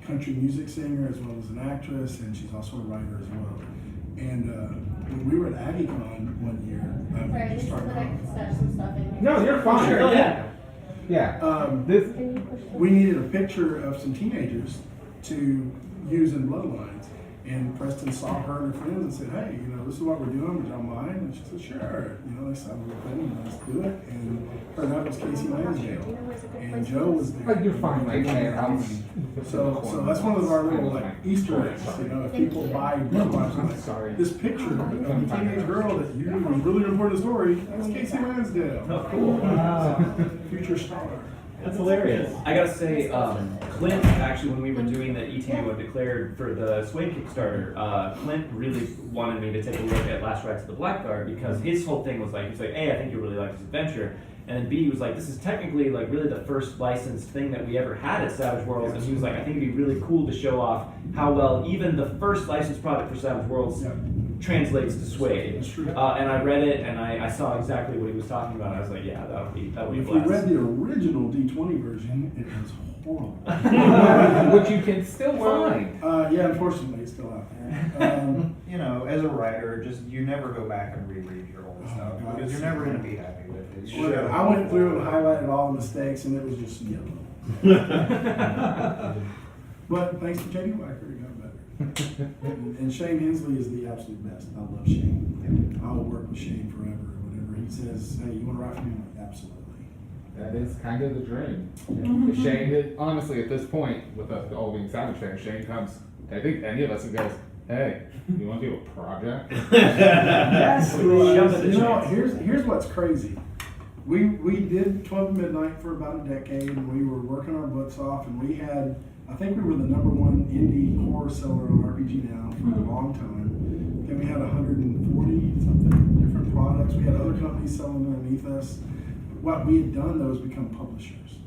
country music singer as well as an actress, and she's also a writer as well. And when we were at AggieCon one year, Sorry, just this is started when I off, can stash some stuff in here. No, you're fine. Sure, yeah. Yeah. This. Can you push it? we needed a picture of some teenagers to use in Bloodlines. And Preston saw her and her friends and said, hey, this is what we're doing, would y'all mind? And she said, sure. They said, let's do it. And her name was Casey Lansdale. And Joe was there. You're fine right there. So that's one of our little Easter eggs. If people buy Bloodlines, Sorry. this picture of a teenage girl that you was really important story, that's Casey Lansdale. Oh, cool. Future star. That's hilarious. I gotta say, Clint, actually, when we were doing the ETU Undeclared for the Sway Kickstarter, Clint really wanted me to take a look at Last Ride to the Blackguard because his whole thing was like, he was like, A, I think you'll really like this adventure. And then B, he was like, this is technically like really the first licensed thing that we ever had at Savage Worlds. And he was like, I think it'd be really cool to show off how well even the first licensed product for Savage Worlds translates to Sway. And I read it and I saw exactly what he was talking about. I was like, yeah, that would be If a you blast. read the original D20 version, it was horrible. Which you can still find. Yeah, unfortunately, it's still out there. As a writer, you never go back and reread your old stuff God. because you're never going to be happy with it. You Well, should. I went through and highlighted all the mistakes, and it was just yellow. But thanks to JD Wacker, it got better. And Shane Hensley is the absolute best. I love Shane. I will work with Shane forever. Whenever he says, hey, you want to write for me? I'm like, absolutely. That is kind of the dream. Shane, honestly, at this point, with us all being Savage fans, Shane comes, I think any of us, and goes, hey, you want to do a project? Yes, Shove it. Here's what's crazy. We did 12 Midnight for about a decade, and we were working our butts off, and we had, I think we were the #1 indie horror seller on RPG Now for a long time. Then we had 140 something different products. We had other companies selling underneath us. What we had done though is become publishers.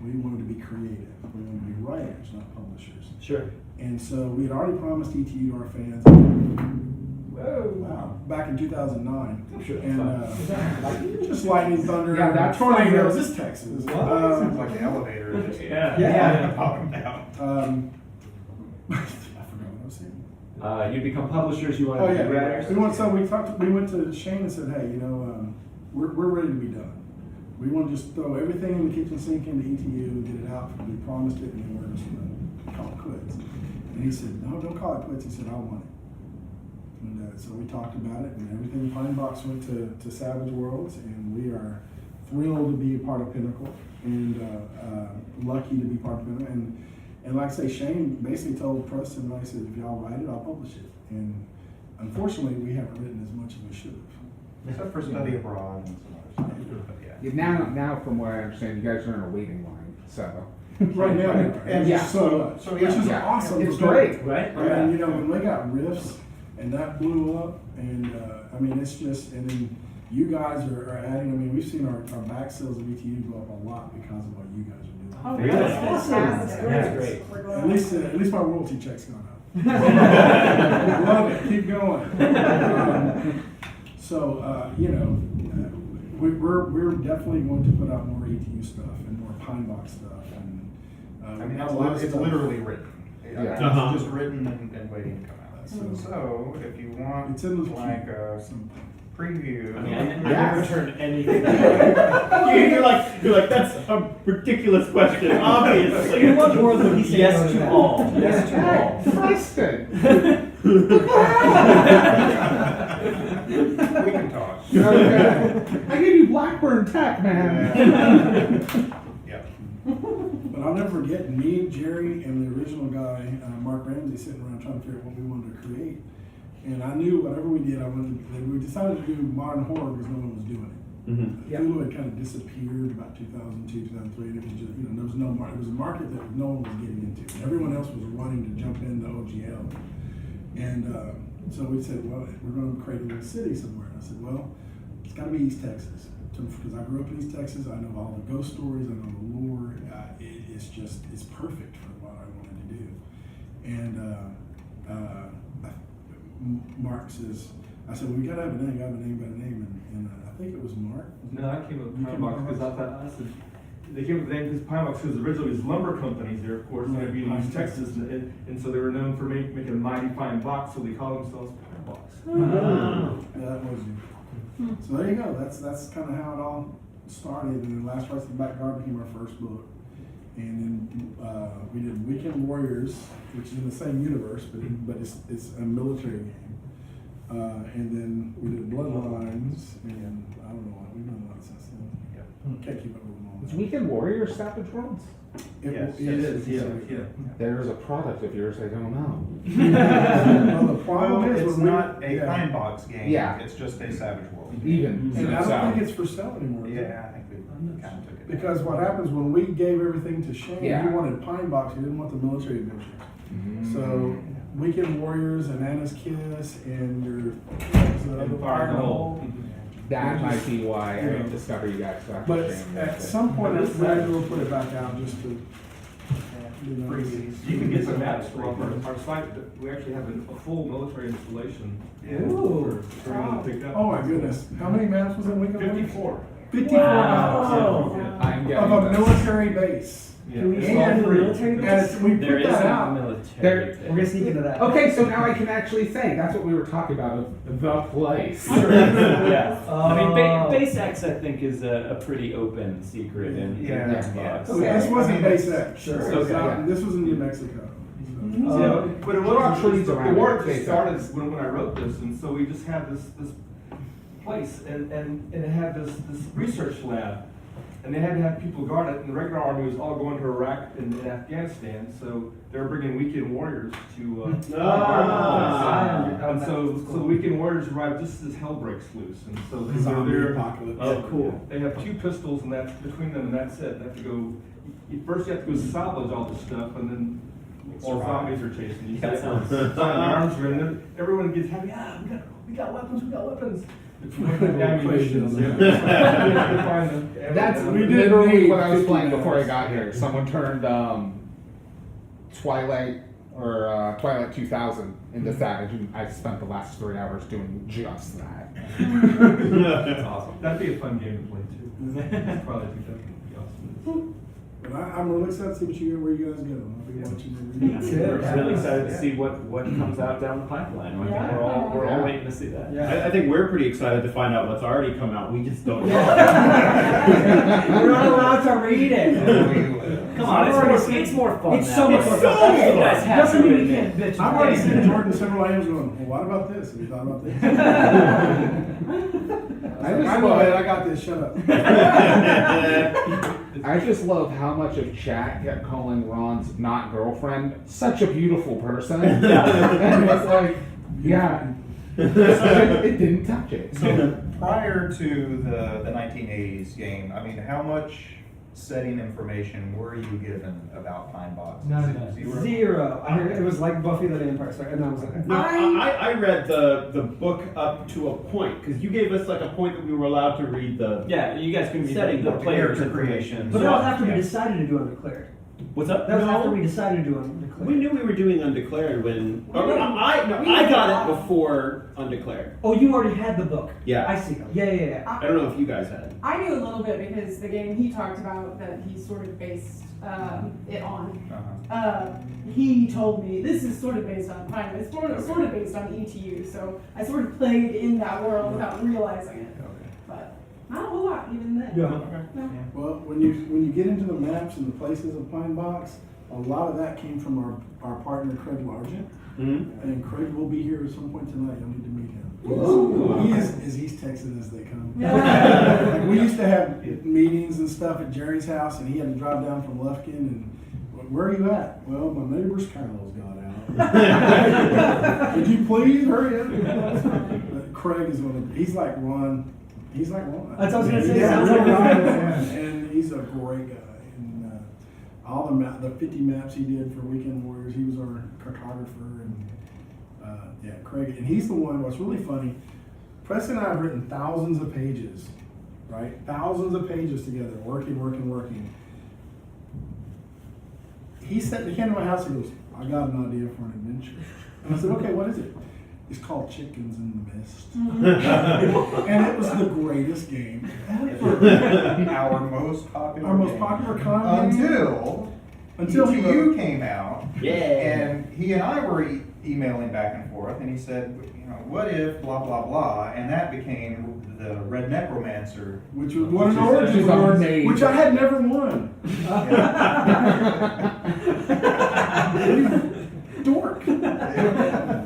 We wanted to be creative. We wanted to be writers, not publishers. Sure. And so we had already promised ETU to our fans. Whoa. Wow. Back in 2009. I'm sure that's And just lightning, thunder, Yeah, that's tornadoes. fine. This Texas. Sounds like the elevator. Just Yeah. popping down. I forgot what I was saying. You'd become publishers, you wanted Oh to yeah, be writers? we went to Shane and said, hey, we're ready to be done. We want to just throw everything in the kitchen sink into ETU, get it out. We promised it, and then we're just going to call it quits. And he said, no, don't call it quits. He said, I want it. And so we talked about it, and everything Pine Box went to Savage Worlds, and we are thrilled to be a part of Pinnacle, and lucky to be part of Pinnacle. And like I say, Shane basically told Preston, I said, if y'all write it, I'll publish it. And unfortunately, we haven't written as much as we should have. Except for study abroad and some other stuff. But yeah. Now, from what I understand, you guys are in a waiting line, so. Right now, and Yeah. so which is Yeah. awesome. It's because- great. Right? And when we got Riffs, and that blew up, and it's just, and then you guys are adding, we've seen our back sales of ETU go up a lot because of what you guys are doing. Oh, Really? that's awesome. That's great. We're At going least my royalty check's gone up. Love it, keep going. We're definitely going to put out more ETU stuff and more Pine Box stuff, and we have a lot of It's stuff. literally written. Yeah. It's just written and waiting to come out. So if you want It's in the like some preview. I mean, I Yes. never turned anything down. You're like, that's a ridiculous question, obviously. You want more than he said Yes no to to that. all. Yes to all. Hey, Preston! We can talk. Okay. I gave you Blackburn Tech, man. Yeah. But I'll never forget me, Jerry, and the original guy, Mark Ramsey, sitting around trying to figure out what we wanted to create. And I knew whatever we did, we decided to do modern horror because no one was doing it. Mm-hmm. Hulu had kind of disappeared about 2002, 2003, and it was just, there was no market. It was a market that no one was getting into. Everyone else was wanting to jump into OGL. And so we said, well, we're going to create a little city somewhere. And I said, well, it's got to be East Texas. Because I grew up in East Texas, I know all the ghost stories, I know the lore. It's perfect for what I wanted to do. And Mark says, I said, well, we gotta have a name, and I think it was Mark. No, I came up with You Pine came Box up with because I thought, I said, they came up with the name because Pine Box was originally these lumber companies there, of course, Right, they're being Pine East Texas, and so they were known for making a mighty fine box, so they call themselves Pine Box. Yeah, that was you. So there you go. That's kind of how it all started. And then Last Rites of the Back Garden became our first book. And then we did Weekend Warriors, which is in the same universe, but it's a military game. And then we did Bloodlines, and I don't know what we've done a lot since then. Can't keep up with them all. Is Weekend Warrior Savage Worlds? Yes. It is, yeah. There's a product of yours I don't know. Well, the problem Well, is it's when we- not a yeah. Pine Box game. Yeah. It's just a Savage World. Even. And I so- don't think it's for sale anymore. is it? Yeah, I think we kind of took it. Because what happens when we gave everything to Shane, Yeah. he wanted Pine Box, he didn't want the military adventures. Mm. So Weekend Warriors and Anna's Kiss and your the Fire in the Hole. That might be why I Yeah. didn't discover you guys. got But the same at method. some point, I'm glad we'll put it back out just to, you know. You can get some maps from our site, that we actually have a full military installation. Yeah. Ooh. For anyone to pick up. Oh my goodness, how many maps was in Weekend Warriors? 54. 54 Wow. maps I'm getting of a this. military base. Can we It's see all that in the free. military And base? we There put is that no out. military. There- We're gonna sneak into that. Okay, so now I can actually say that's what we were talking about, the place. Yeah. I mean, Oh. Base X, I think, is a pretty open secret in Yeah. Xbox. So this wasn't base X. Sure. This was Okay, out- yeah. This was in New Mexico. So- Yeah, but it There are wasn't, trees the around war it. just started when I wrote this, and so we just had this place, and it had this research lab, and they had to have people guard it, and the regular army was all going to Iraq and Afghanistan, so they were bringing Weekend Warriors to guard the place. And so the Weekend Warriors arrived just as hell breaks loose, and so they're Zombie there. apocalypse. Oh, cool. They have 2 pistols, and that's between them, and that's it. They have to go. First, you have to go salvage all this stuff, and then all zombies are chasing you. That sounds- So arms are in there. Everyone gets happy. Ah, we got weapons. We got weapons. It's ammunition. That's We did literally need what I was 50 playing before I maps. got here. Someone turned Twilight or Twilight 2000 into Savage, and I spent the last 3 hours doing just that. That's awesome. That'd be a fun game to play too. Probably think that'd be awesome. But I'm really excited to see where you guys go. I'll be watching every Me too. I'm really excited to see what comes out down the pipeline. I think Yeah. we're all Yeah. waiting to see that. Yeah. I think we're pretty excited to find out what's already come out. We just don't know. We're not allowed to read it. Come on, it's more fun It's now. so much fun. You guys have Doesn't to mean we admit. can't bitch. I've already about it. seen Jordan several AMs going, well, what about this? Have you thought about this? I know it, I got this, shut up. I just love how much of chat kept calling Ron's not girlfriend such a beautiful person. And it was like, yeah, it didn't touch it. So prior to the 1980s game, I mean, how much setting information were you given about Pine Box? None. Zero. I heard it was like Buffy the Vampire Slayer, and I was like, No, I read the book up to a point, because you gave us like a point that we were allowed to read the. Yeah, you guys can be Setting the the player's character information. but So that was I- after we yeah. decided to do Undeclared. What's up? That was No. after we decided to do Undeclared. We knew we were doing undeclared when. We Oh, didn't. I got it before undeclared. Oh, you already had the book. Yeah. I see. Yeah. I don't know if you guys had it. I knew a little bit because the game he talked about that he sort of based it on. He told me this is sort of based on Pine. It's sort of based on ETU. So I sort of played in that world without realizing it. But not a whole lot even then. Yeah. Well, when you get into the maps and the places of Pine Box, a lot of that came from our partner Craig Largent. Mm-hmm. And Craig will be here at some point tonight. You'll need to meet him. Ooh. He is as East Texan as they come. Yeah. Like, we used to have meetings and stuff at Jerry's house, and he had to drive down from Lufkin. And where are you at? Well, my neighbor's cows got out. Would you please hurry up? But Craig is one of. He's like Ron. He's like Ron. That's what I was gonna say, Yeah, sounds really like Ron. Ron. And he's a great guy. And all the 50 maps he did for Weekend Warriors, he was our cartographer. And yeah, Craig. And he's the one. What's really funny, Preston and I have written thousands of pages, right? Thousands of pages together, working. He came to my house and goes, I got an idea for an adventure. And I said, okay, what is it? It's called Chickens in the Mist. And it was the greatest game ever. Our most popular Our most game. popular con game. Until he ETU wrote- came out. Yeah. And he and I were emailing back and forth, and he said, you know, what if blah, blah, blah, and that became the Red Necromancer. Which was one of the Which is- origin which is stories, amazing. which I had never won. Dork. Yeah.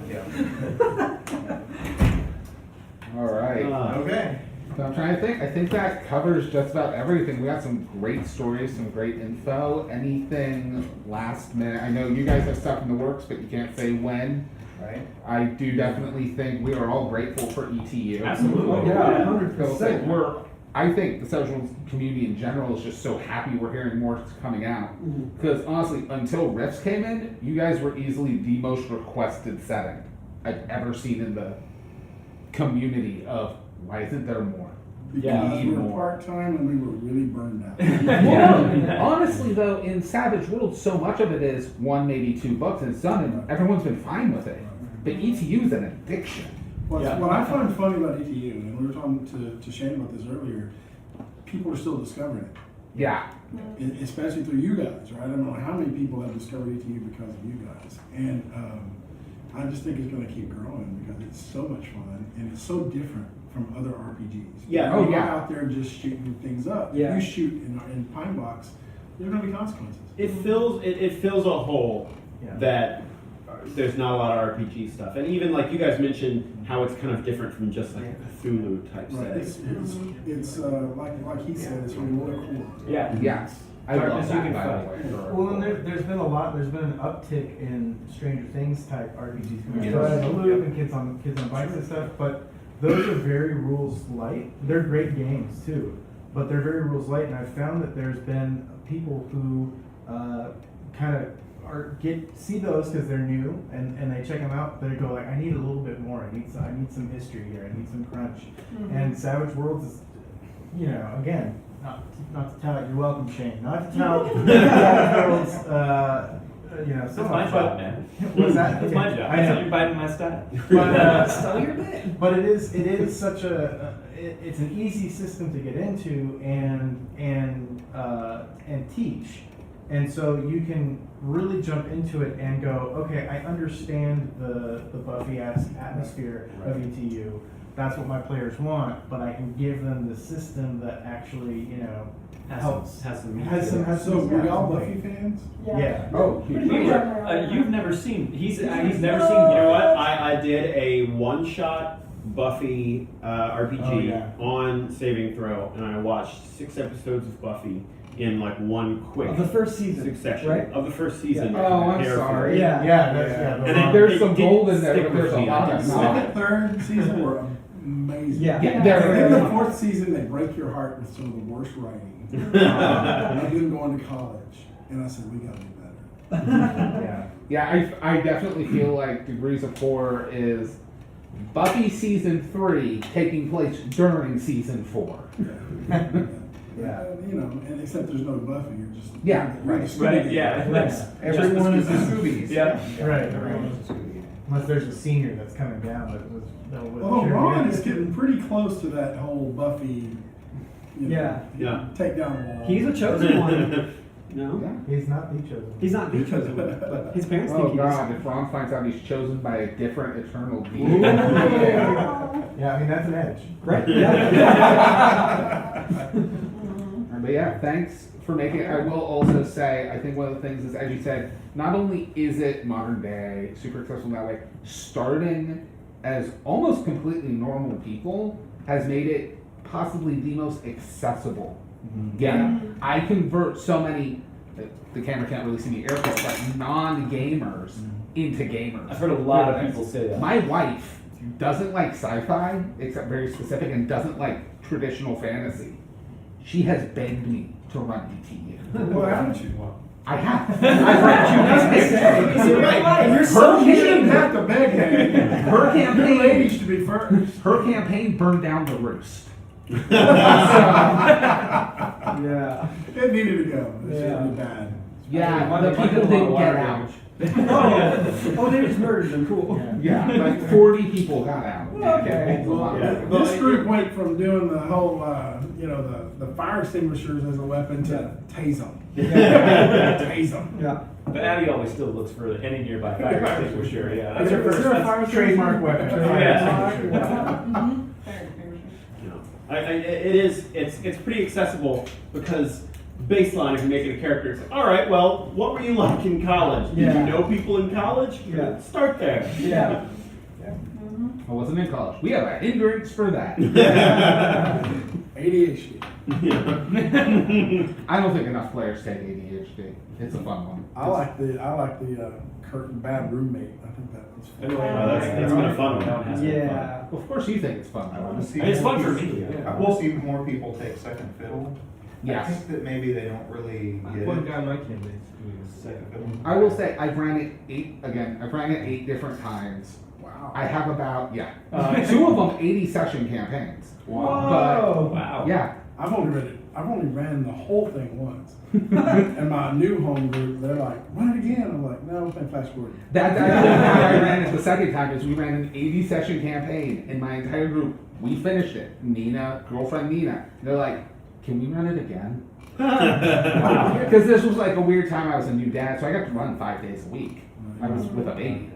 All right. Okay. So I'm trying to think. I think that covers just about everything. We got some great stories, some great info. Anything last minute? I know you guys have stuff in the works, but you can't say when. Right. I do definitely think we are all grateful for ETU. Absolutely. Oh, yeah, 100%. I think the social community in general is just so happy we're hearing more coming out. Because honestly, until Rifts came in, you guys were easily the most requested setting I've ever seen in the community of why isn't there more? Because we were more. part-time and we were really burned out. Well, honestly though, in Savage World, so much of it is 1, maybe 2 books and it's done and everyone's been fine with it. But ETU is an addiction. What Yeah. what I find funny about ETU, and we were talking to Shane about this earlier, people are still discovering it. Yeah. Especially through you guys, right? I don't know how many people have discovered ETU because of you guys. And I just think it's going to keep growing because it's so much fun and it's so different from other RPGs. Yeah. Oh, You're yeah. not out there just shooting things up. Yeah. If you shoot in Pine Box, there are going to be consequences. It fills a hole Yeah. that there's not a lot of RPG stuff, and even like you guys mentioned how it's kind of different from just like a Cthulhu type Right. setting. It's like he said, it's really cool. Yeah. Yes. I love Darkness you that, can by the fight. way. Well, and there's been an uptick in Stranger Things type RPGs. Yes. So I believe in kids on bikes and stuff, but those are very rules light. They're great games too, but they're very rules light. And I've found that there's been people who kind of see those because they're new and they check them out. They go like, I need a little bit more. I need some history here. I need some crunch. And Savage Worlds is, you know, again, not to tout. You're welcome, Shane. Not to tout Savage Worlds. You know, so That's my much, job, but- man. What's that? That's my job. I That's know. how you're biting my style. But, So you're bit. but it is such it's an easy system to get into and teach, and so you can really jump into it and go, okay, I understand the Buffy-esque atmosphere of ETU. That's what my players want, but I can give them the system that actually, you know, helps. Has some meat Has to some, it. has So some, were yeah, y'all some Buffy weight. fans? Yeah. Oh, huge. We were, you've never seen. He's never seen. You know what? I did a one-shot Buffy RPG Oh, yeah. on Saving Throw, and I watched 6 episodes of Buffy in like one quick Of the first season, succession right? of the first season. Yeah. Oh, I'm Careful. sorry. Yeah. Yeah, that's, yeah. And then There's it some didn't gold in there, stick but with there's a me. lot I of didn't not. like it. Third season were amazing. Yeah. Yeah, And there then the 4th season, they break your heart with some of the worst writing. I've been going to college, and I said, we gotta do better. Yeah. Yeah, I definitely feel like Degrees of Horror is Buffy season 3 taking place during season 4. Yeah. You know, and except there's no Buffy, you're just. Yeah, you're right. just Right. Yeah. Everyone is the Scoobies. Yeah. Right. Everyone is a Scooby. Unless there's a senior that's coming down that was Although Ron is getting pretty close to that whole Buffy, you know, Yeah. Yeah. take down wall. He's a chosen one. No, Yeah. He's not the chosen. He's not the chosen one, but his parents think Oh he is. god, if Ron finds out he's chosen by a different eternal being. Yeah, I mean that's an edge. Right? Yeah. But yeah, thanks for making it. I will also say, I think one of the things is, as you said, not only is it modern day, super accessible that way, starting as almost completely normal people has made it possibly the most accessible. Yeah, I convert so many, the camera can't really see me air quotes, but non-gamers into gamers. I've heard a lot of people say that. My wife doesn't like sci-fi, except very specific, and doesn't like traditional fantasy. She has begged me to run ETU. Well, haven't you? I have. I've run You're right. You're so You shouldn't mean. have to beg him. Her Your campaign, ladies should be first. her campaign burned down the roost. So, Yeah. It needed to go. It should Yeah. be bad. yeah, Mine the did a people lot of didn't water get out. damage. Oh, they just murdered them, cool. Yeah, like 40 people got out. Okay. It's a lot. Well, this group went from doing the whole, the fire extinguishers as a weapon to tase them. Tase them. Yeah. But Abby always still looks for any nearby fire extinguisher, yeah. That's Is her there- is first. there a That's fire Trademark weapon. Yeah. You know, it's pretty accessible because baseline, if you make it a character, it's like, all right, well, what were you like in college? Did Yeah. you know people in college? Yeah. Start there. Yeah. I wasn't in college. We have a hindrance for that. ADHD. I don't think enough players take ADHD. It's a fun one. I like the Curtin bad roommate. I think that was fun. That's been a fun one. Yeah. Of course you think it's fun. I want to see. It's more fun for people- me. I want to see more people take second fiddle. I Yes. think that maybe they don't really get One it. guy on my campaign is doing this. Second fiddle. I will say I've ran it I've ran it 8 different times. Wow. I have about 2 of them 80 session campaigns. Whoa. Wow. But yeah, I've only ran the whole thing once. And my new home group, they're like, run it again. I'm like, no, we're playing Flash Gordon. that's actually how I ran it the second time. Is we ran an 80 session campaign, and my entire group we finished it. Girlfriend Nina, they're like, can we run it again? Because this was like a weird time. I was a new dad, so I got to run 5 days a week. I was with a baby,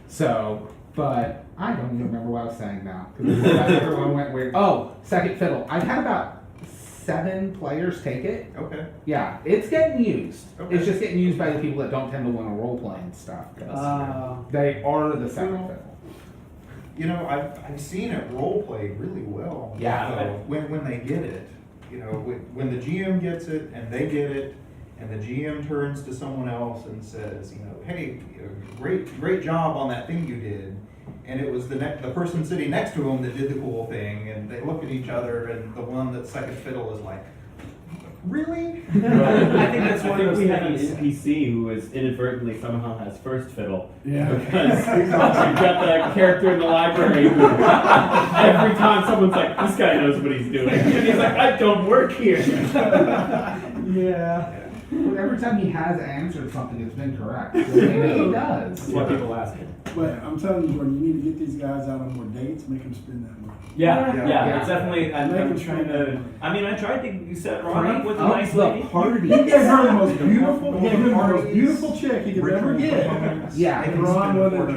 so. But I don't even remember what I was saying now because everyone went weird. Oh, second fiddle. I've had about 7 players take it. Okay. Yeah, it's getting used. Okay. It's just getting used by the people that don't tend to want to role play and stuff because they are the second fiddle. You know, I've seen it role played really well. Yeah. So when they get it, you know, when the GM gets it and they get it, and the GM turns to someone else and says, you know, hey, great job on that thing you did, and it was the person sitting next to them that did the cool thing, and they look at each other, and the one that's second fiddle is like, really? I think that's one of those we have an things. NPC who is inadvertently somehow has first fiddle. Yeah. Because you've got that character in the library who every time someone's like, this guy knows what he's doing. And he's like, I don't work here. Yeah. But every time he has answered something, it's been correct. So maybe he does. That's why people ask it. But I'm telling you, Jordan, you need to get these guys out on more dates, make them spend that money. Yeah, Yeah. yeah, it's definitely. I'm Make them trying spend that to. money. I mean, I tried to set Ron up with a Crank nice up the lady. party. He gave her the most beautiful, chick he could ever get. Yeah. And Ron wasn't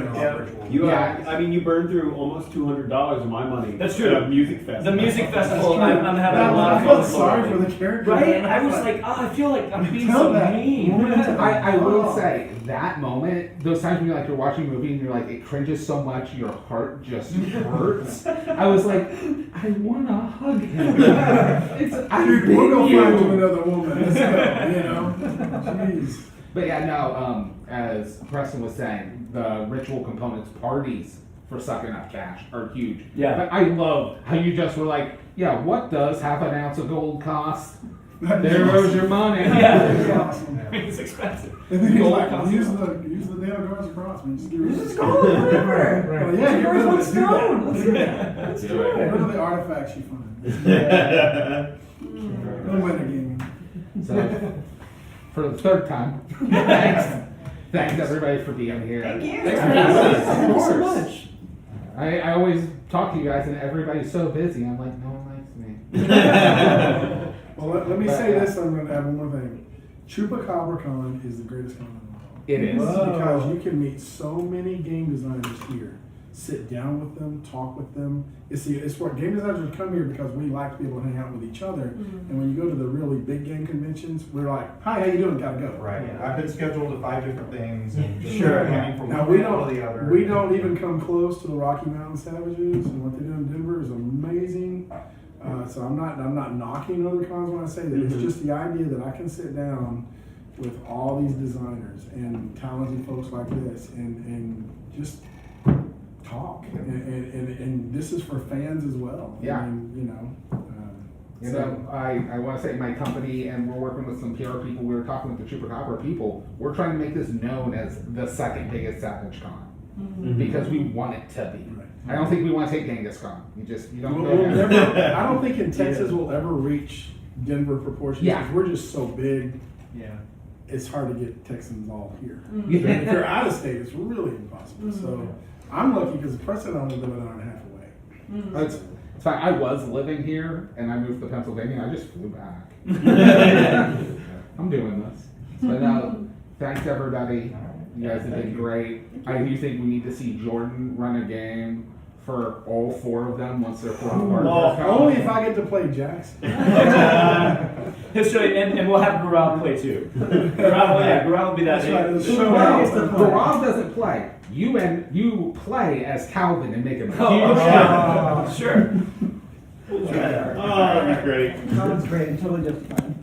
You burned through almost $200 of my money. That's true. At Music Fest. The music festival, I'm having a lot I of felt fun. sorry for the character. Right? I was like, oh, I feel like I'm being Tell so that mean. woman to- I will say that moment, those times when you're watching a movie and you're like, it cringes so much, your heart just hurts. I was like, I want to hug him. Dude, we'll go find you another woman. Let's go, you know? Jeez. But yeah, no, as Preston was saying, the ritual components, parties for sucking up cash are huge. Yeah. But I love how you just were like, yeah, what does half an ounce of gold cost? There goes your money. Yeah. Awesome. It's expensive. And then he's Gold like, costs use a lot. the Dale Guards across, man. Just get rid of Just this. go whatever. Well, yeah, get rid of it. Do that. Let's do it. Let's do Get it. rid of the artifacts you find. Don't win again. So, for the third time, thanks everybody for being here. Thank you. Thanks for Thank having you us. so much. I always talk to you guys and everybody's so busy. I'm like, no one likes me. Well, let me say this. I'm going to add one more thing. Chupacabra Con is the greatest con in the world. It is. Because you can meet so many game designers here. Sit down with them, talk with them. It's what game designers would come here because we like to be able to hang out with each other. And when you go to the really big game conventions, we're like, hi, how you doing? Gotta go. Right. I've been scheduled to 5 different things and just Sure. running from Now one we to the other. don't even come close to the Rocky Mountain Savages, and what they do in Denver is amazing. So I'm not knocking other cons when I say that. It's just the idea that I can sit down with all these designers and talented folks like this and just talk. And this is for fans as well. Yeah. I mean, you know. You know, I want to say my company, and we're working with some PR people. We were talking with the Chupacabra people. We're trying to make this known as the second biggest Savage Con because we want it to be. Right. I don't think we want to take Genghis Con. You don't We'll go there. never, I don't think in Texas we'll ever reach Denver proportions. Yeah. Because we're just so big. Yeah. it's hard to get Texans all here. Mm. Yeah. If you're out of state, it's really impossible. So I'm lucky because Preston only live an hour and a half away. It's fine. I was living here and I moved to Pennsylvania. I just flew back. I'm doing this. But thanks everybody. You guys have been great. I do think we need to see Jordan run a game for all 4 of them once their 4th part. Only if I get to play Jackson. He'll show you, and we'll have Gaurav play too. Gaurav will be that. That's right, name. it'll show No, us the Gaurav doesn't play. You play as Calvin and make him a huge Oh, sure. We'll try that. Oh, that'd be great. Sounds great, totally justified.